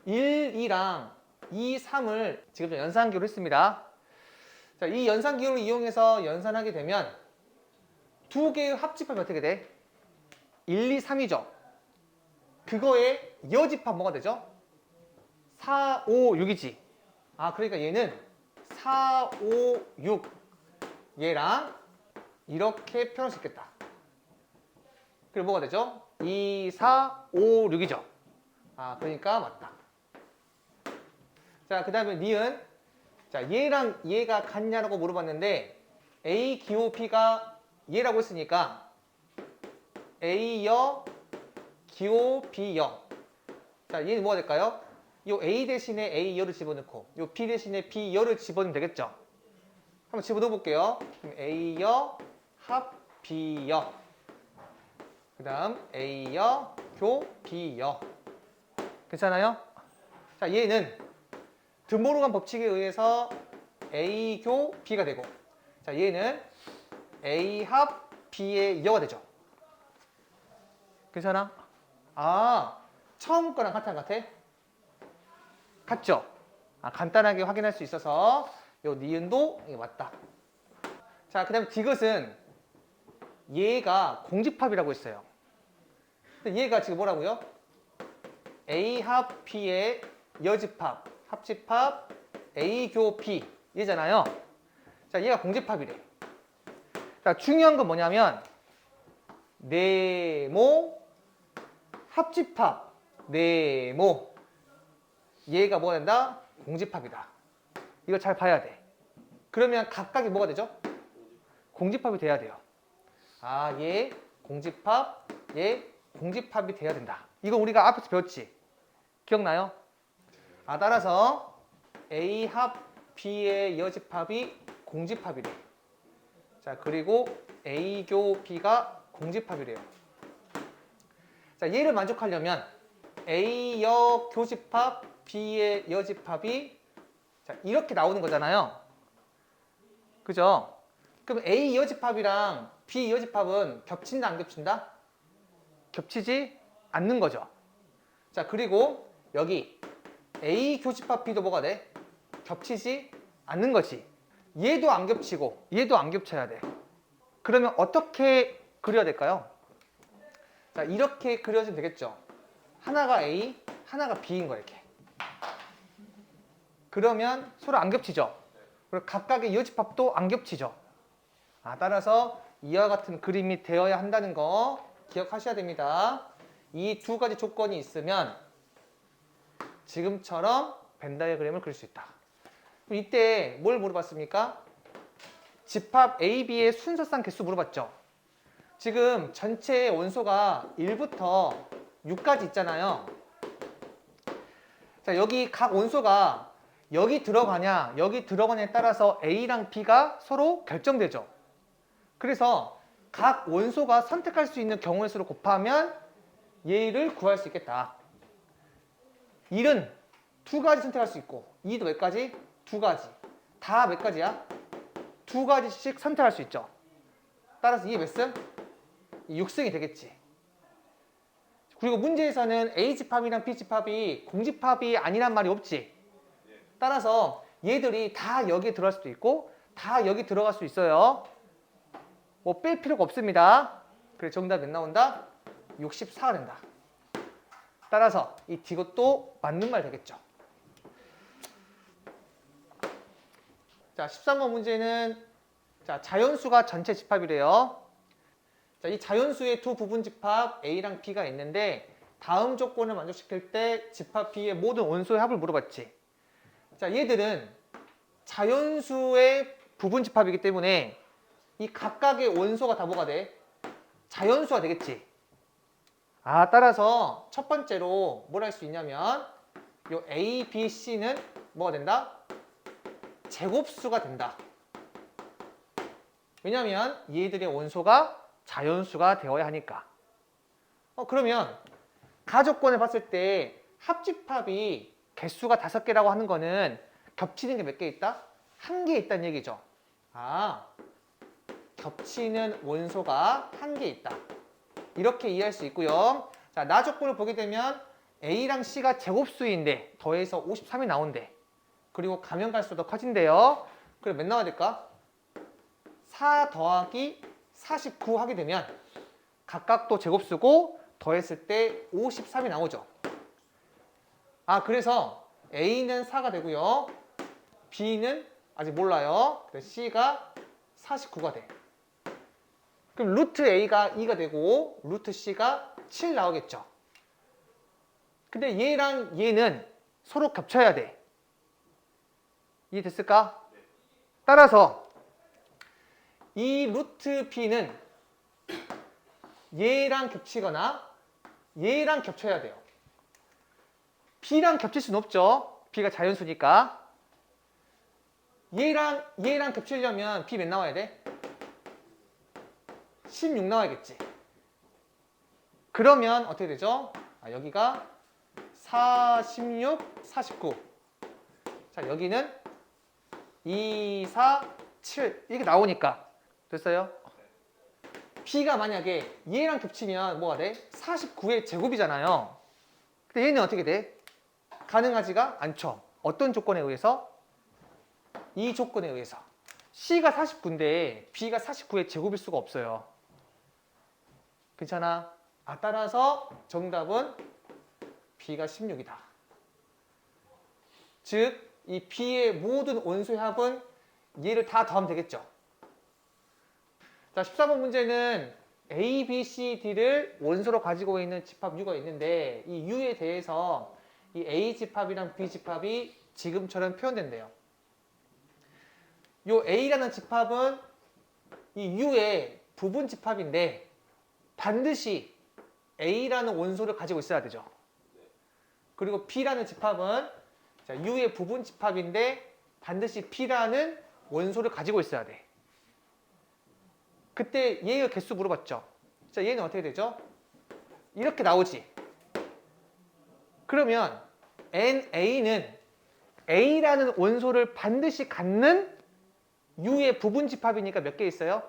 1, 2랑 2, 3을 지금 연산하기로 했습니다. 자, 이 연산기호를 이용해서 연산하게 되면 두 개의 합집합이 어떻게 돼? 1, 2, 3이죠. 그거의 이어집합 뭐가 되죠? 4, 5, 6이지. 아, 그러니까 얘는 4, 5, 6 얘랑 이렇게 표현할 수 있겠다. 그리고 뭐가 되죠? 2, 4, 5, 6이죠. 아, 그러니까 맞다. 자, 그 다음에 니은. 자, 얘랑 얘가 같냐라고 물어봤는데 A 기호 B가 얘라고 했으니까 A여 기호 B여. 자, 얘는 뭐가 될까요? 요 A 대신에 A여를 집어넣고 요 B 대신에 B여를 집어넣으면 되겠죠. 한번 집어넣어 볼게요. A여 합 B여. 그 다음 A여 교 B여. 괜찮아요? 자, 얘는 드모르간 법칙에 의해서 A 교 B가 되고, 자, 얘는 A 합 B의 여가 되죠. 괜찮아? 아, 처음 거랑 같아 안 같아? 같죠? 아, 간단하게 확인할 수 있어서 요 니은도 이게 맞다. 자, 그 다음에 디귿은 얘가 공집합이라고 했어요. 근데 얘가 지금 뭐라고요? A 합 B의 여집합, 합집합 A 교 B 얘잖아요. 자, 얘가 공집합이래. 자, 중요한 건 뭐냐면 네모 합집합 네모 얘가 뭐가 된다? 공집합이다. 이거 잘 봐야 돼. 그러면 각각이 뭐가 되죠? 공집합이 돼야 돼요. 아, 얘 공집합, 얘 공집합이 돼야 된다. 이거 우리가 앞에서 배웠지? 기억나요? 아, 따라서 A 합 B의 여집합이 공집합이래. 자, 그리고 A 교 B가 공집합이래요. 자, 얘를 만족하려면 A 여 교집합 B의 여집합이 자, 이렇게 나오는 거잖아요. 그죠? 그럼 A 여집합이랑 B 여집합은 겹친다 안 겹친다? 겹치지 않는 거죠. 자, 그리고 여기 A 교집합 B도 뭐가 돼? 겹치지 않는 거지. 얘도 안 겹치고 얘도 안 겹쳐야 돼. 그러면 어떻게 그려야 될까요? 자, 이렇게 그려주면 되겠죠. 하나가 A, 하나가 B인 거야, 이렇게. 그러면 서로 안 겹치죠. 그리고 각각의 이어집합도 안 겹치죠. 아, 따라서 이와 같은 그림이 되어야 한다는 거 기억하셔야 됩니다. 이 두 가지 조건이 있으면 지금처럼 벤 다이어그램을 그릴 수 있다. 이때 뭘 물어봤습니까? 집합 A, B의 순서상 개수 물어봤죠. 지금 전체 원소가 1부터 6까지 있잖아요. 자, 여기 각 원소가 여기 들어가냐 여기 들어가냐에 따라서 A랑 B가 서로 결정되죠. 그래서 각 원소가 선택할 수 있는 경우의 수를 곱하면 얘를 구할 수 있겠다. 1은 두 가지 선택할 수 있고 2도 몇 가지? 두 가지. 다 몇 가지야? 두 가지씩 선택할 수 있죠. 따라서 이게 몇 승? 6승이 되겠지. 그리고 문제에서는 A집합이랑 B집합이 공집합이 아니란 말이 없지. 따라서 얘들이 다 여기에 들어갈 수도 있고 다 여기 들어갈 수 있어요. 뭐 뺄 필요가 없습니다. 그래, 정답 몇 나온다? 64가 된다. 따라서 이 디귿도 맞는 말 되겠죠. 자, 13번 문제는 자, 자연수가 전체 집합이래요. 자, 이 자연수의 두 부분 집합 A랑 B가 있는데 다음 조건을 만족시킬 때 집합 B의 모든 원소의 합을 물어봤지. 자, 얘들은 자연수의 부분 집합이기 때문에 이 각각의 원소가 다 뭐가 돼? 자연수가 되겠지. 아, 따라서 첫 번째로 뭘 할 수 있냐면 요 A, B, C는 뭐가 된다? 제곱수가 된다. 왜냐면 얘들의 원소가 자연수가 되어야 하니까. 그러면 가조건을 봤을 때 합집합이 개수가 5개라고 하는 거는 겹치는 게 몇 개 있다? 1개 있다는 얘기죠. 아, 겹치는 원소가 1개 있다. 이렇게 이해할 수 있고요. 자, 나 조건을 보게 되면 A랑 C가 제곱수인데 더해서 53이 나온대. 그리고 가면 갈수록 더 커진대요. 그럼 몇 나와야 될까? 4 더하기 49 하게 되면 각각도 제곱수고 더했을 때 53이 나오죠. 아, 그래서 A는 4가 되고요. B는 아직 몰라요. 그래서 C가 49가 돼. 그럼 루트 A가 2가 되고 루트 C가 7 나오겠죠. 근데 얘랑 얘는 서로 겹쳐야 돼. 이해됐을까? 따라서 이 루트 B는 얘랑 겹치거나 얘랑 겹쳐야 돼요. B랑 겹칠 수는 없죠. B가 자연수니까. 얘랑 겹치려면 B 몇 나와야 돼? 16 나와야겠지. 그러면 어떻게 되죠? 아, 여기가 4, 16, 49. 자, 여기는 2, 4, 7 이렇게 나오니까 됐어요? B가 만약에 얘랑 겹치면 뭐가 돼? 49의 제곱이잖아요. 근데 얘는 어떻게 돼? 가능하지가 않죠. 어떤 조건에 의해서? 이 조건에 의해서. C가 49인데 B가 49의 제곱일 수가 없어요. 괜찮아? 아, 따라서 정답은 B가 16이다. 즉, 이 B의 모든 원소의 합은 얘를 다 더하면 되겠죠. 자, 14번 문제는 A, B, C, D를 원소로 가지고 있는 집합 U가 있는데 이 U에 대해서 이 A 집합이랑 B 집합이 지금처럼 표현된대요. 요 A라는 집합은 이 U의 부분 집합인데 반드시 A라는 원소를 가지고 있어야 되죠. 그리고 B라는 집합은 U의 부분 집합인데 반드시 P라는 원소를 가지고 있어야 돼. 그때 얘의 개수 물어봤죠. 자, 얘는 어떻게 되죠? 이렇게 나오지. 그러면 NA는 A라는 원소를 반드시 갖는 U의 부분 집합이니까 몇 개 있어요?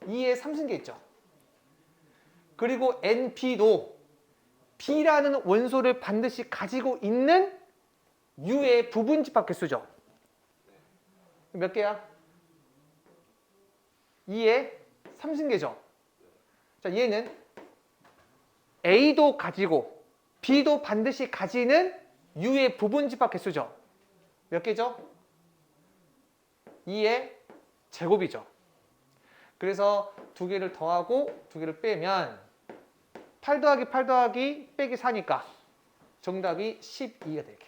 2의 3승계 있죠. 그리고 NB도 B라는 원소를 반드시 가지고 있는 U의 부분 집합 개수죠. 몇 개야? 2의 3승계죠. 자, 얘는 A도 가지고 B도 반드시 가지는 U의 부분 집합 개수죠. 몇 개죠? 2의 제곱이죠. 그래서 두 개를 더하고 두 개를 빼면 8 더하기 8 더하기 빼기 4니까 정답이 12가 되게.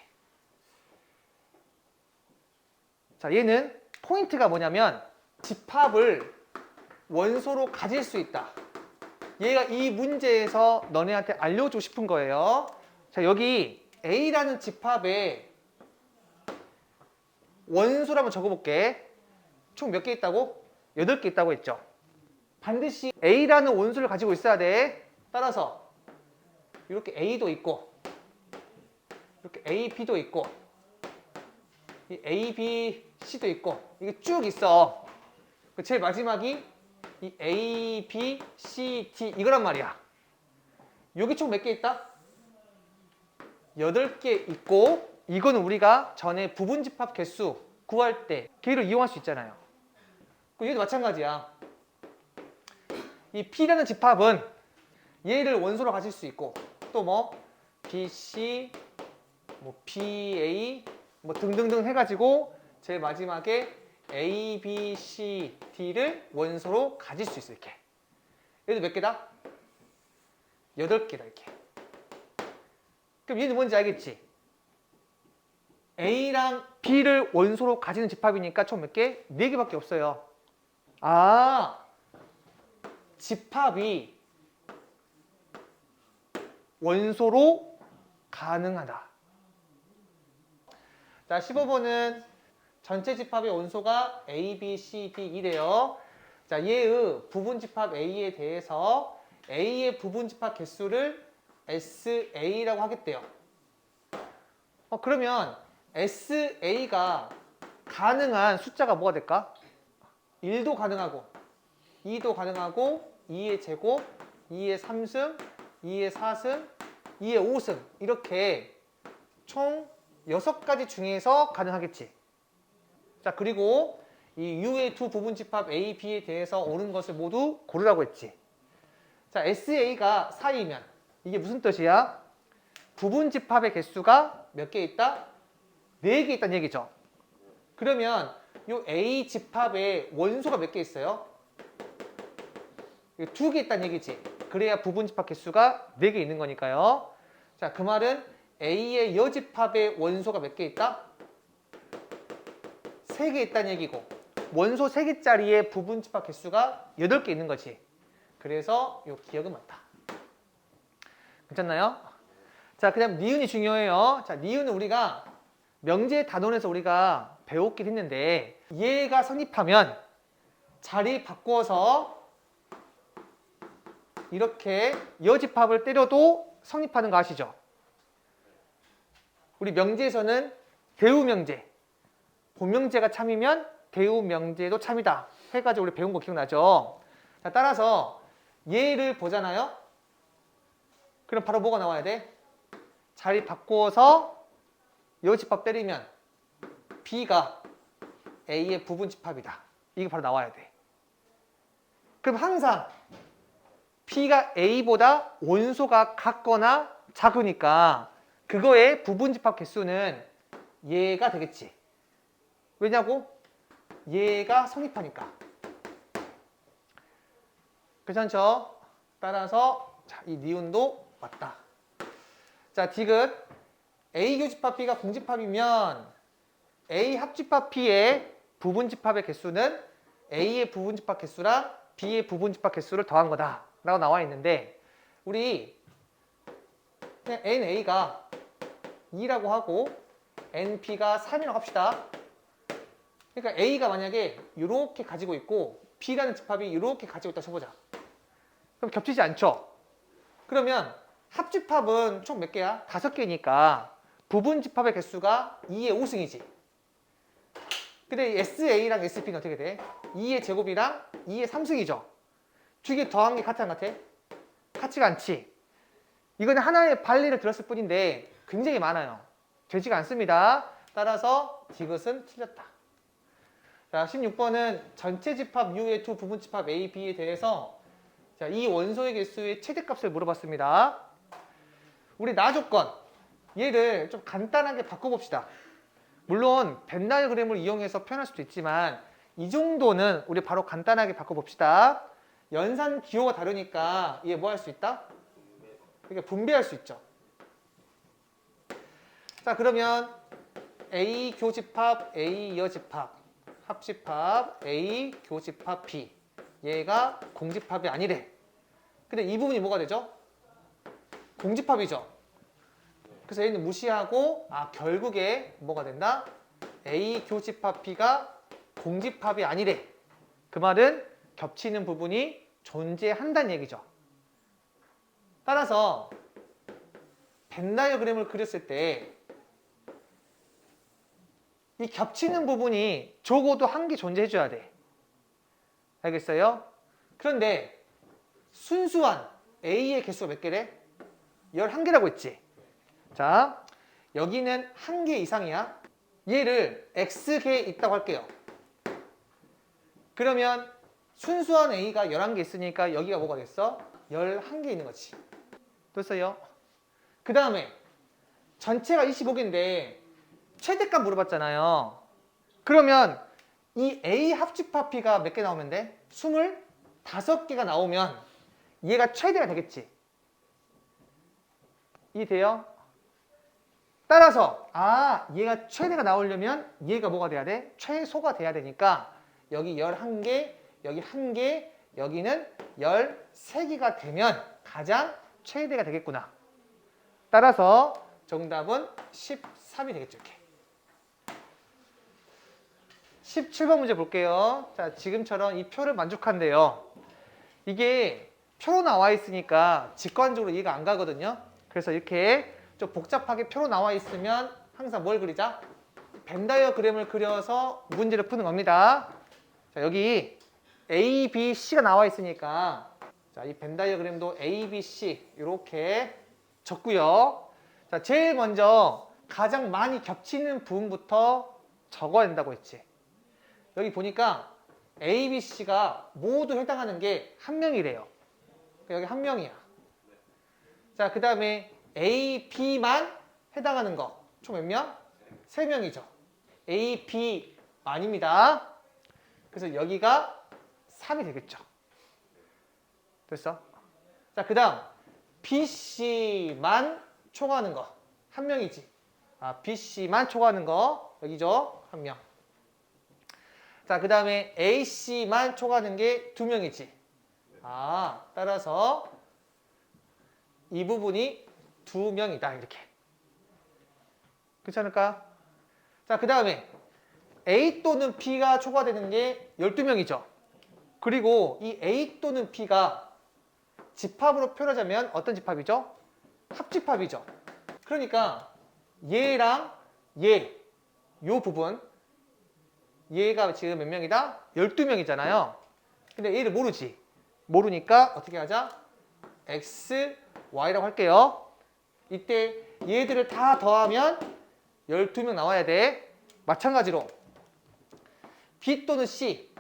자, 얘는 포인트가 뭐냐면 집합을 원소로 가질 수 있다. 얘가 이 문제에서 너네한테 알려주고 싶은 거예요. 자, 여기 A라는 집합에 원소를 한번 적어볼게. 총 몇 개 있다고? 8개 있다고 했죠. 반드시 A라는 원소를 가지고 있어야 돼. 따라서 이렇게 A도 있고 이렇게 A, B도 있고 이 A, B, C도 있고 이게 쭉 있어. 제일 마지막이 이 A, B, C, D 이거란 말이야. 여기 총 몇 개 있다? 8개 있고 이거는 우리가 전에 부분집합 개수 구할 때 걔를 이용할 수 있잖아요. 얘도 마찬가지야. 이 P라는 집합은 얘를 원소로 가질 수 있고 또 뭐 B, C, 뭐 B, A 뭐 등등등 해가지고 제일 마지막에 A, B, C, D를 원소로 가질 수 있어. 이렇게. 얘도 몇 개다? 8개다 이렇게. 그럼 얘는 뭔지 알겠지? A랑 B를 원소로 가지는 집합이니까 총 몇 개? 4개밖에 없어요. 아, 집합이 원소로 가능하다. 자, 15번은 전체 집합의 원소가 A, B, C, D 이래요. 자, 얘의 부분 집합 A에 대해서 A의 부분 집합 개수를 SA라고 하겠대요. 그러면 SA가 가능한 숫자가 뭐가 될까? 1도 가능하고 2도 가능하고 2의 제곱, 2의 3승, 2의 4승, 2의 5승 이렇게 총 6가지 중에서 가능하겠지. 자, 그리고 이 U의 두 부분집합 A, B에 대해서 옳은 것을 모두 고르라고 했지. 자, SA가 4이면 이게 무슨 뜻이야? 부분집합의 개수가 몇 개 있다? 4개 있다는 얘기죠. 그러면 이 A 집합에 원소가 몇 개 있어요? 2개 있다는 얘기지. 그래야 부분집합 개수가 4개 있는 거니까요. 자, 그 말은 A의 여집합에 원소가 몇 개 있다? 3개 있다는 얘기고, 원소 3개짜리의 부분집합 개수가 8개 있는 거지. 그래서 이 기억은 맞다. 괜찮나요? 자, 그다음 니은이 중요해요. 자, 니은은 우리가 명제 단원에서 우리가 배웠긴 했는데, 얘가 성립하면 자리 바꾸어서 이렇게 여집합을 때려도 성립하는 거 아시죠? 우리 명제에서는 대우명제, 본명제가 참이면 대우명제도 참이다 해가지고 우리 배운 거 기억나죠? 자, 따라서 얘를 보잖아요. 그럼 바로 뭐가 나와야 돼? 자리 바꾸어서 여집합 때리면 B가 A의 부분집합이다. 이게 바로 나와야 돼. 그럼 항상 B가 A보다 원소가 같거나 작으니까 그거의 부분집합 개수는 얘가 되겠지. 왜냐고? 얘가 성립하니까. 괜찮죠? 따라서 자, 이 니은도 맞다. 자, 디귿 A 교집합 B가 공집합이면 A 합집합 B의 부분집합의 개수는 A의 부분집합 개수랑 B의 부분집합 개수를 더한 거다 라고 나와 있는데, 우리 그냥 NA가 2라고 하고 NP가 3이라고 합시다. 그러니까 A가 만약에 이렇게 가지고 있고 B라는 집합이 이렇게 가지고 있다 쳐보자. 그럼 겹치지 않죠? 그러면 합집합은 총 몇 개야? 5개니까 부분집합의 개수가 2의 5승이지. 근데 SA랑 SP는 어떻게 돼? 2의 제곱이랑 2의 3승이죠. 두 개 더한 게 같아 안 같아? 같지가 않지. 이거는 하나의 반례를 들었을 뿐인데 굉장히 많아요. 되지가 않습니다. 따라서 디귿은 틀렸다. 자, 16번은 전체 집합 U의 두 부분집합 A, B에 대해서 자, 이 원소의 개수의 최대값을 물어봤습니다. 우리 나조건 얘를 좀 간단하게 바꿔봅시다. 물론 벤 다이어그램을 이용해서 표현할 수도 있지만 이 정도는 우리 바로 간단하게 바꿔봅시다. 연산 기호가 다르니까 얘 뭐 할 수 있다? 그러니까 분배할 수 있죠. 자, 그러면 A 교집합, A 여집합, 합집합, A 교집합 B. 얘가 공집합이 아니래. 근데 이 부분이 뭐가 되죠? 공집합이죠. 그래서 얘는 무시하고 결국에 뭐가 된다? A 교집합 B가 공집합이 아니래. 그 말은 겹치는 부분이 존재한다는 얘기죠. 따라서 벤 다이어그램을 그렸을 때 이 겹치는 부분이 적어도 한 개 존재해줘야 돼. 알겠어요? 그런데 순수한 A의 개수가 몇 개래? 11개라고 했지. 자, 여기는 1개 이상이야. 얘를 X개 있다고 할게요. 그러면 순수한 A가 11개 있으니까 여기가 뭐가 됐어? 11개 있는 거지. 됐어요? 그 다음에 전체가 25개인데 최대값 물어봤잖아요. 그러면 이 A 합집합 B가 몇 개 나오면 돼? 25개가 나오면 얘가 최대가 되겠지. 이해돼요? 따라서 얘가 최대가 나오려면 얘가 뭐가 돼야 돼? 최소가 돼야 되니까 여기 11개, 여기 1개, 여기는 13개가 되면 가장 최대가 되겠구나. 따라서 정답은 13이 되겠죠. 이렇게. 17번 문제 볼게요. 자, 지금처럼 이 표를 만족한대요. 이게 표로 나와 있으니까 직관적으로 이해가 안 가거든요. 그래서 이렇게 좀 복잡하게 표로 나와 있으면 항상 뭘 그리자? 벤 다이어그램을 그려서 문제를 푸는 겁니다. 자, 여기 A, B, C가 나와 있으니까 자, 이 벤 다이어그램도 A, B, C 이렇게 적고요. 자, 제일 먼저 가장 많이 겹치는 부분부터 적어야 된다고 했지. 여기 보니까 A, B, C가 모두 해당하는 게 한 명이래요. 여기 한 명이야. 자, 그 다음에 A, B만 해당하는 거. 총 몇 명? 3명이죠. A, B 아닙니다. 그래서 여기가 3이 되겠죠. 됐어? 자, 그 다음 B, C만 초과하는 거. 한 명이지. 아, B, C만 초과하는 거. 여기죠. 한 명. 자, 그 다음에 A, C만 초과하는 게 2명이지. 아, 따라서 이 부분이 2명이다. 이렇게. 그렇지 않을까? 자, 그 다음에 A 또는 B가 초과되는 게 12명이죠. 그리고 이 A 또는 B가 집합으로 표현하자면 어떤 집합이죠? 합집합이죠. 그러니까 얘랑 얘, 요 부분, 얘가 지금 몇 명이다? 12명이잖아요. 근데 얘를 모르지. 모르니까 어떻게 하자? X, Y라고 할게요. 이때 얘들을 다 더하면 12명 나와야 돼. 마찬가지로 B 또는 C,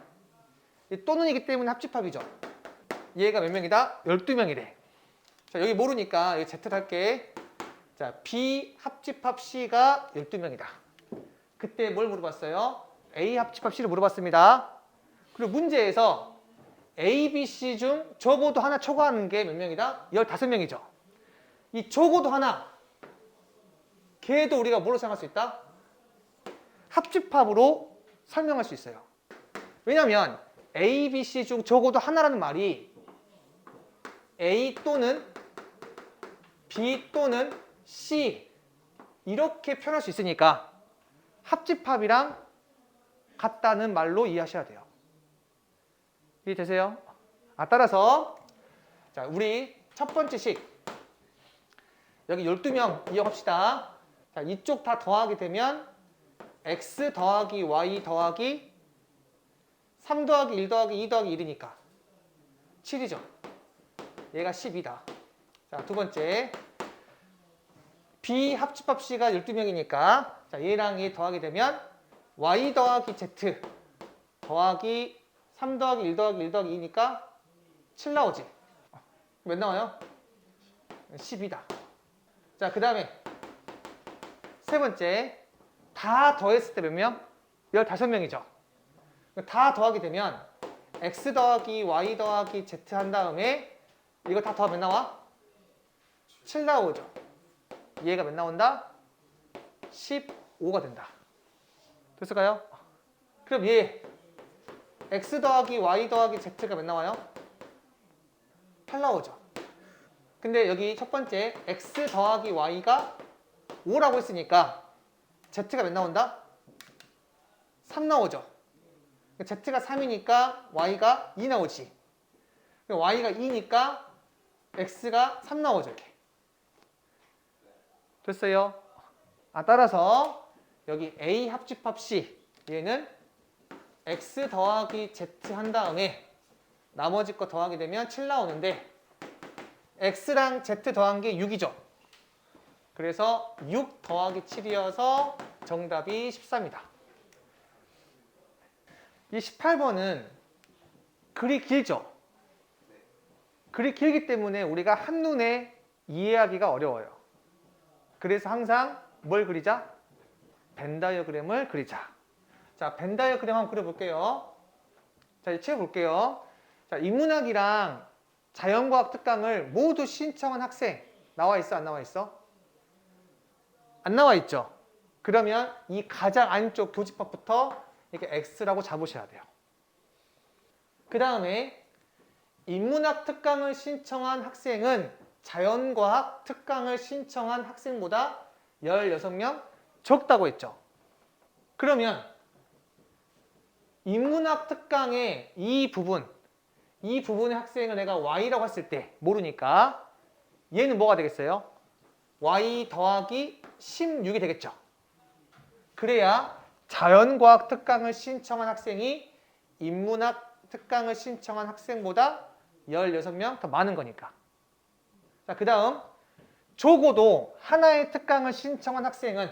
또는이기 때문에 합집합이죠. 얘가 몇 명이다? 12명이래. 자, 여기 모르니까 여기 Z를 할게. 자, B 합집합 C가 12명이다. 그때 뭘 물어봤어요? A 합집합 C를 물어봤습니다. 그리고 문제에서 A, B, C 중 적어도 하나 초과하는 게 몇 명이다? 15명이죠. 이 적어도 하나, 걔도 우리가 뭐로 생각할 수 있다? 합집합으로 설명할 수 있어요. 왜냐면 A, B, C 중 적어도 하나라는 말이 A 또는 B 또는 C 이렇게 표현할 수 있으니까 합집합이랑 같다는 말로 이해하셔야 돼요. 이해되세요? 따라서 자, 우리 첫 번째 식 여기 12명 이용합시다. 자, 이쪽 다 더하게 되면 X 더하기 Y 더하기 3 더하기 1 더하기 2 더하기 1이니까 7이죠. 얘가 10이다. 자, 두 번째 B 합집합 C가 12명이니까 자, 얘랑 얘 더하게 되면 Y 더하기 Z 더하기 3 더하기 1 더하기 1 더하기 2니까 7 나오지. 몇 나와요? 10이다. 자, 그 다음에 세 번째 다 더했을 때 몇 명? 15명이죠. 다 더하게 되면 X 더하기 Y 더하기 Z 한 다음에 이거 다 더하면 몇 나와? 7 나오죠. 얘가 몇 나온다? 15가 된다. 됐을까요? 그럼 얘 X 더하기 Y 더하기 Z가 몇 나와요? 8 나오죠. 근데 여기 첫 번째 X 더하기 Y가 5라고 했으니까 Z가 몇 나온다? 3 나오죠. Z가 3이니까 Y가 2 나오지. Y가 2니까 X가 3 나오죠. 이렇게. 됐어요? 따라서 여기 A 합집합 C 얘는 X 더하기 Z 한 다음에 나머지 거 더하게 되면 7 나오는데 X랑 Z 더한 게 6이죠. 그래서 6 더하기 7이어서 정답이 13이다. 이 18번은 글이 길죠? 글이 길기 때문에 우리가 한눈에 이해하기가 어려워요. 그래서 항상 뭘 그리자? 벤 다이어그램을 그리자. 자, 벤 다이어그램 한번 그려볼게요. 자, 이제 채워볼게요. 자, 인문학이랑 자연과학 특강을 모두 신청한 학생 나와 있어? 안 나와 있어? 안 나와 있죠? 그러면 이 가장 안쪽 교집합부터 이렇게 X라고 잡으셔야 돼요. 그 다음에 인문학 특강을 신청한 학생은 자연과학 특강을 신청한 학생보다 16명 적다고 했죠. 그러면 인문학 특강의 이 부분의 학생을 내가 Y라고 했을 때 모르니까 얘는 뭐가 되겠어요? Y 더하기 16이 되겠죠. 그래야 자연과학 특강을 신청한 학생이 인문학 특강을 신청한 학생보다 16명 더 많은 거니까. 자, 그 다음 적어도 하나의 특강을 신청한 학생은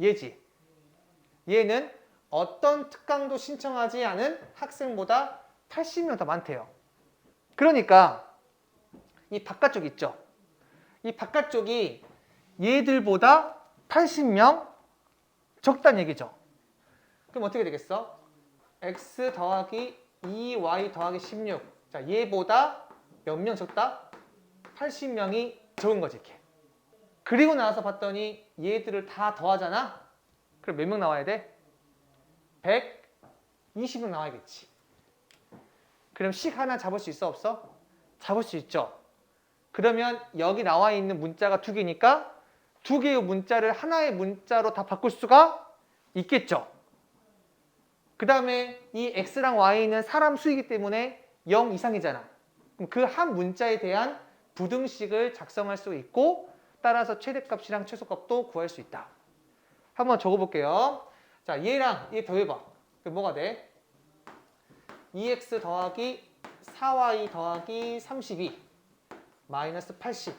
얘지. 얘는 어떤 특강도 신청하지 않은 학생보다 80명 더 많대요. 그러니까 이 바깥쪽 있죠? 이 바깥쪽이 얘들보다 80명 적다는 얘기죠. 그럼 어떻게 되겠어? x 더하기 2y 더하기 16. 자, 얘보다 몇 명 적다? 80명이 적은 거지, 이렇게. 그리고 나서 봤더니 얘들을 다 더하잖아? 그럼 몇 명 나와야 돼? 120명 나와야겠지. 그럼 식 하나 잡을 수 있어, 없어? 잡을 수 있죠. 그러면 여기 나와 있는 문자가 두 개니까 두 개의 문자를 하나의 문자로 다 바꿀 수가 있겠죠. 그 다음에 이 x랑 y는 사람 수이기 때문에 0 이상이잖아. 그럼 그 한 문자에 대한 부등식을 작성할 수 있고 따라서 최대값이랑 최소값도 구할 수 있다. 한번 적어볼게요. 자, 얘랑 얘 더해봐. 그럼 뭐가 돼? 2x 더하기 4y 더하기 32 마이너스 80.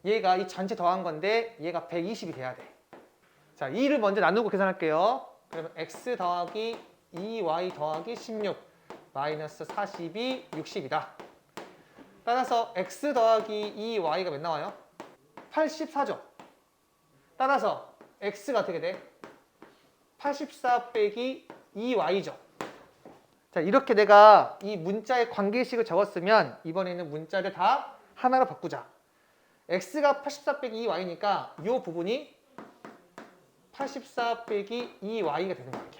얘가 이 전체 더한 건데 얘가 120이 돼야 돼. 자, 2를 먼저 나누고 계산할게요. 그러면 x 더하기 2y 더하기 16 마이너스 42, 60이다. 따라서 x 더하기 2y가 몇 나와요? 84죠. 따라서 x가 어떻게 돼? 84 빼기 2y죠. 자, 이렇게 내가 이 문자의 관계식을 적었으면 이번에는 문자를 다 하나로 바꾸자. x가 84 빼기 2y니까 이 부분이 84 빼기 2y가 되는 거야. 이게.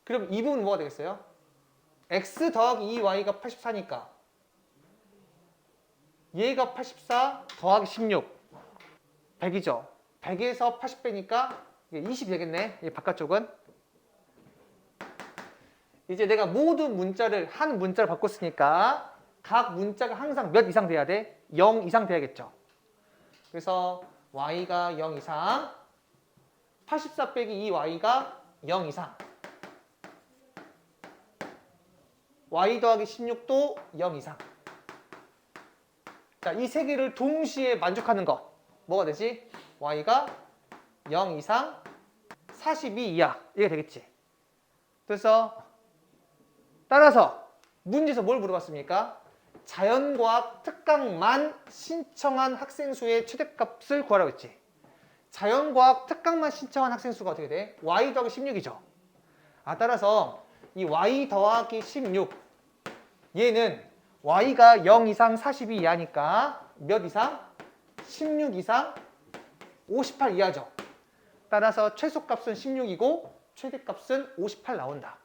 그럼 이 부분은 뭐가 되겠어요? x 더하기 2y가 84니까 얘가 84 더하기 16 100이죠. 100에서 80 빼니까 이게 20이 되겠네. 이 바깥쪽은. 이제 내가 모든 문자를 한 문자로 바꿨으니까 각 문자가 항상 몇 이상 돼야 돼? 0 이상 돼야겠죠. 그래서 y가 0 이상 84 빼기 2y가 0 이상 y 더하기 16도 0 이상. 자, 이 세 개를 동시에 만족하는 거 뭐가 되지? y가 0 이상 42 이하 이게 되겠지. 그래서 따라서 문제에서 뭘 물어봤습니까? 자연과학 특강만 신청한 학생 수의 최대값을 구하라고 했지. 자연과학 특강만 신청한 학생 수가 어떻게 돼? y 더하기 16이죠. 따라서 이 y 더하기 16 얘는 y가 0 이상 42 이하니까 몇 이상? 16 이상 58 이하죠. 따라서 최소값은 16이고 최대값은 58 나온다.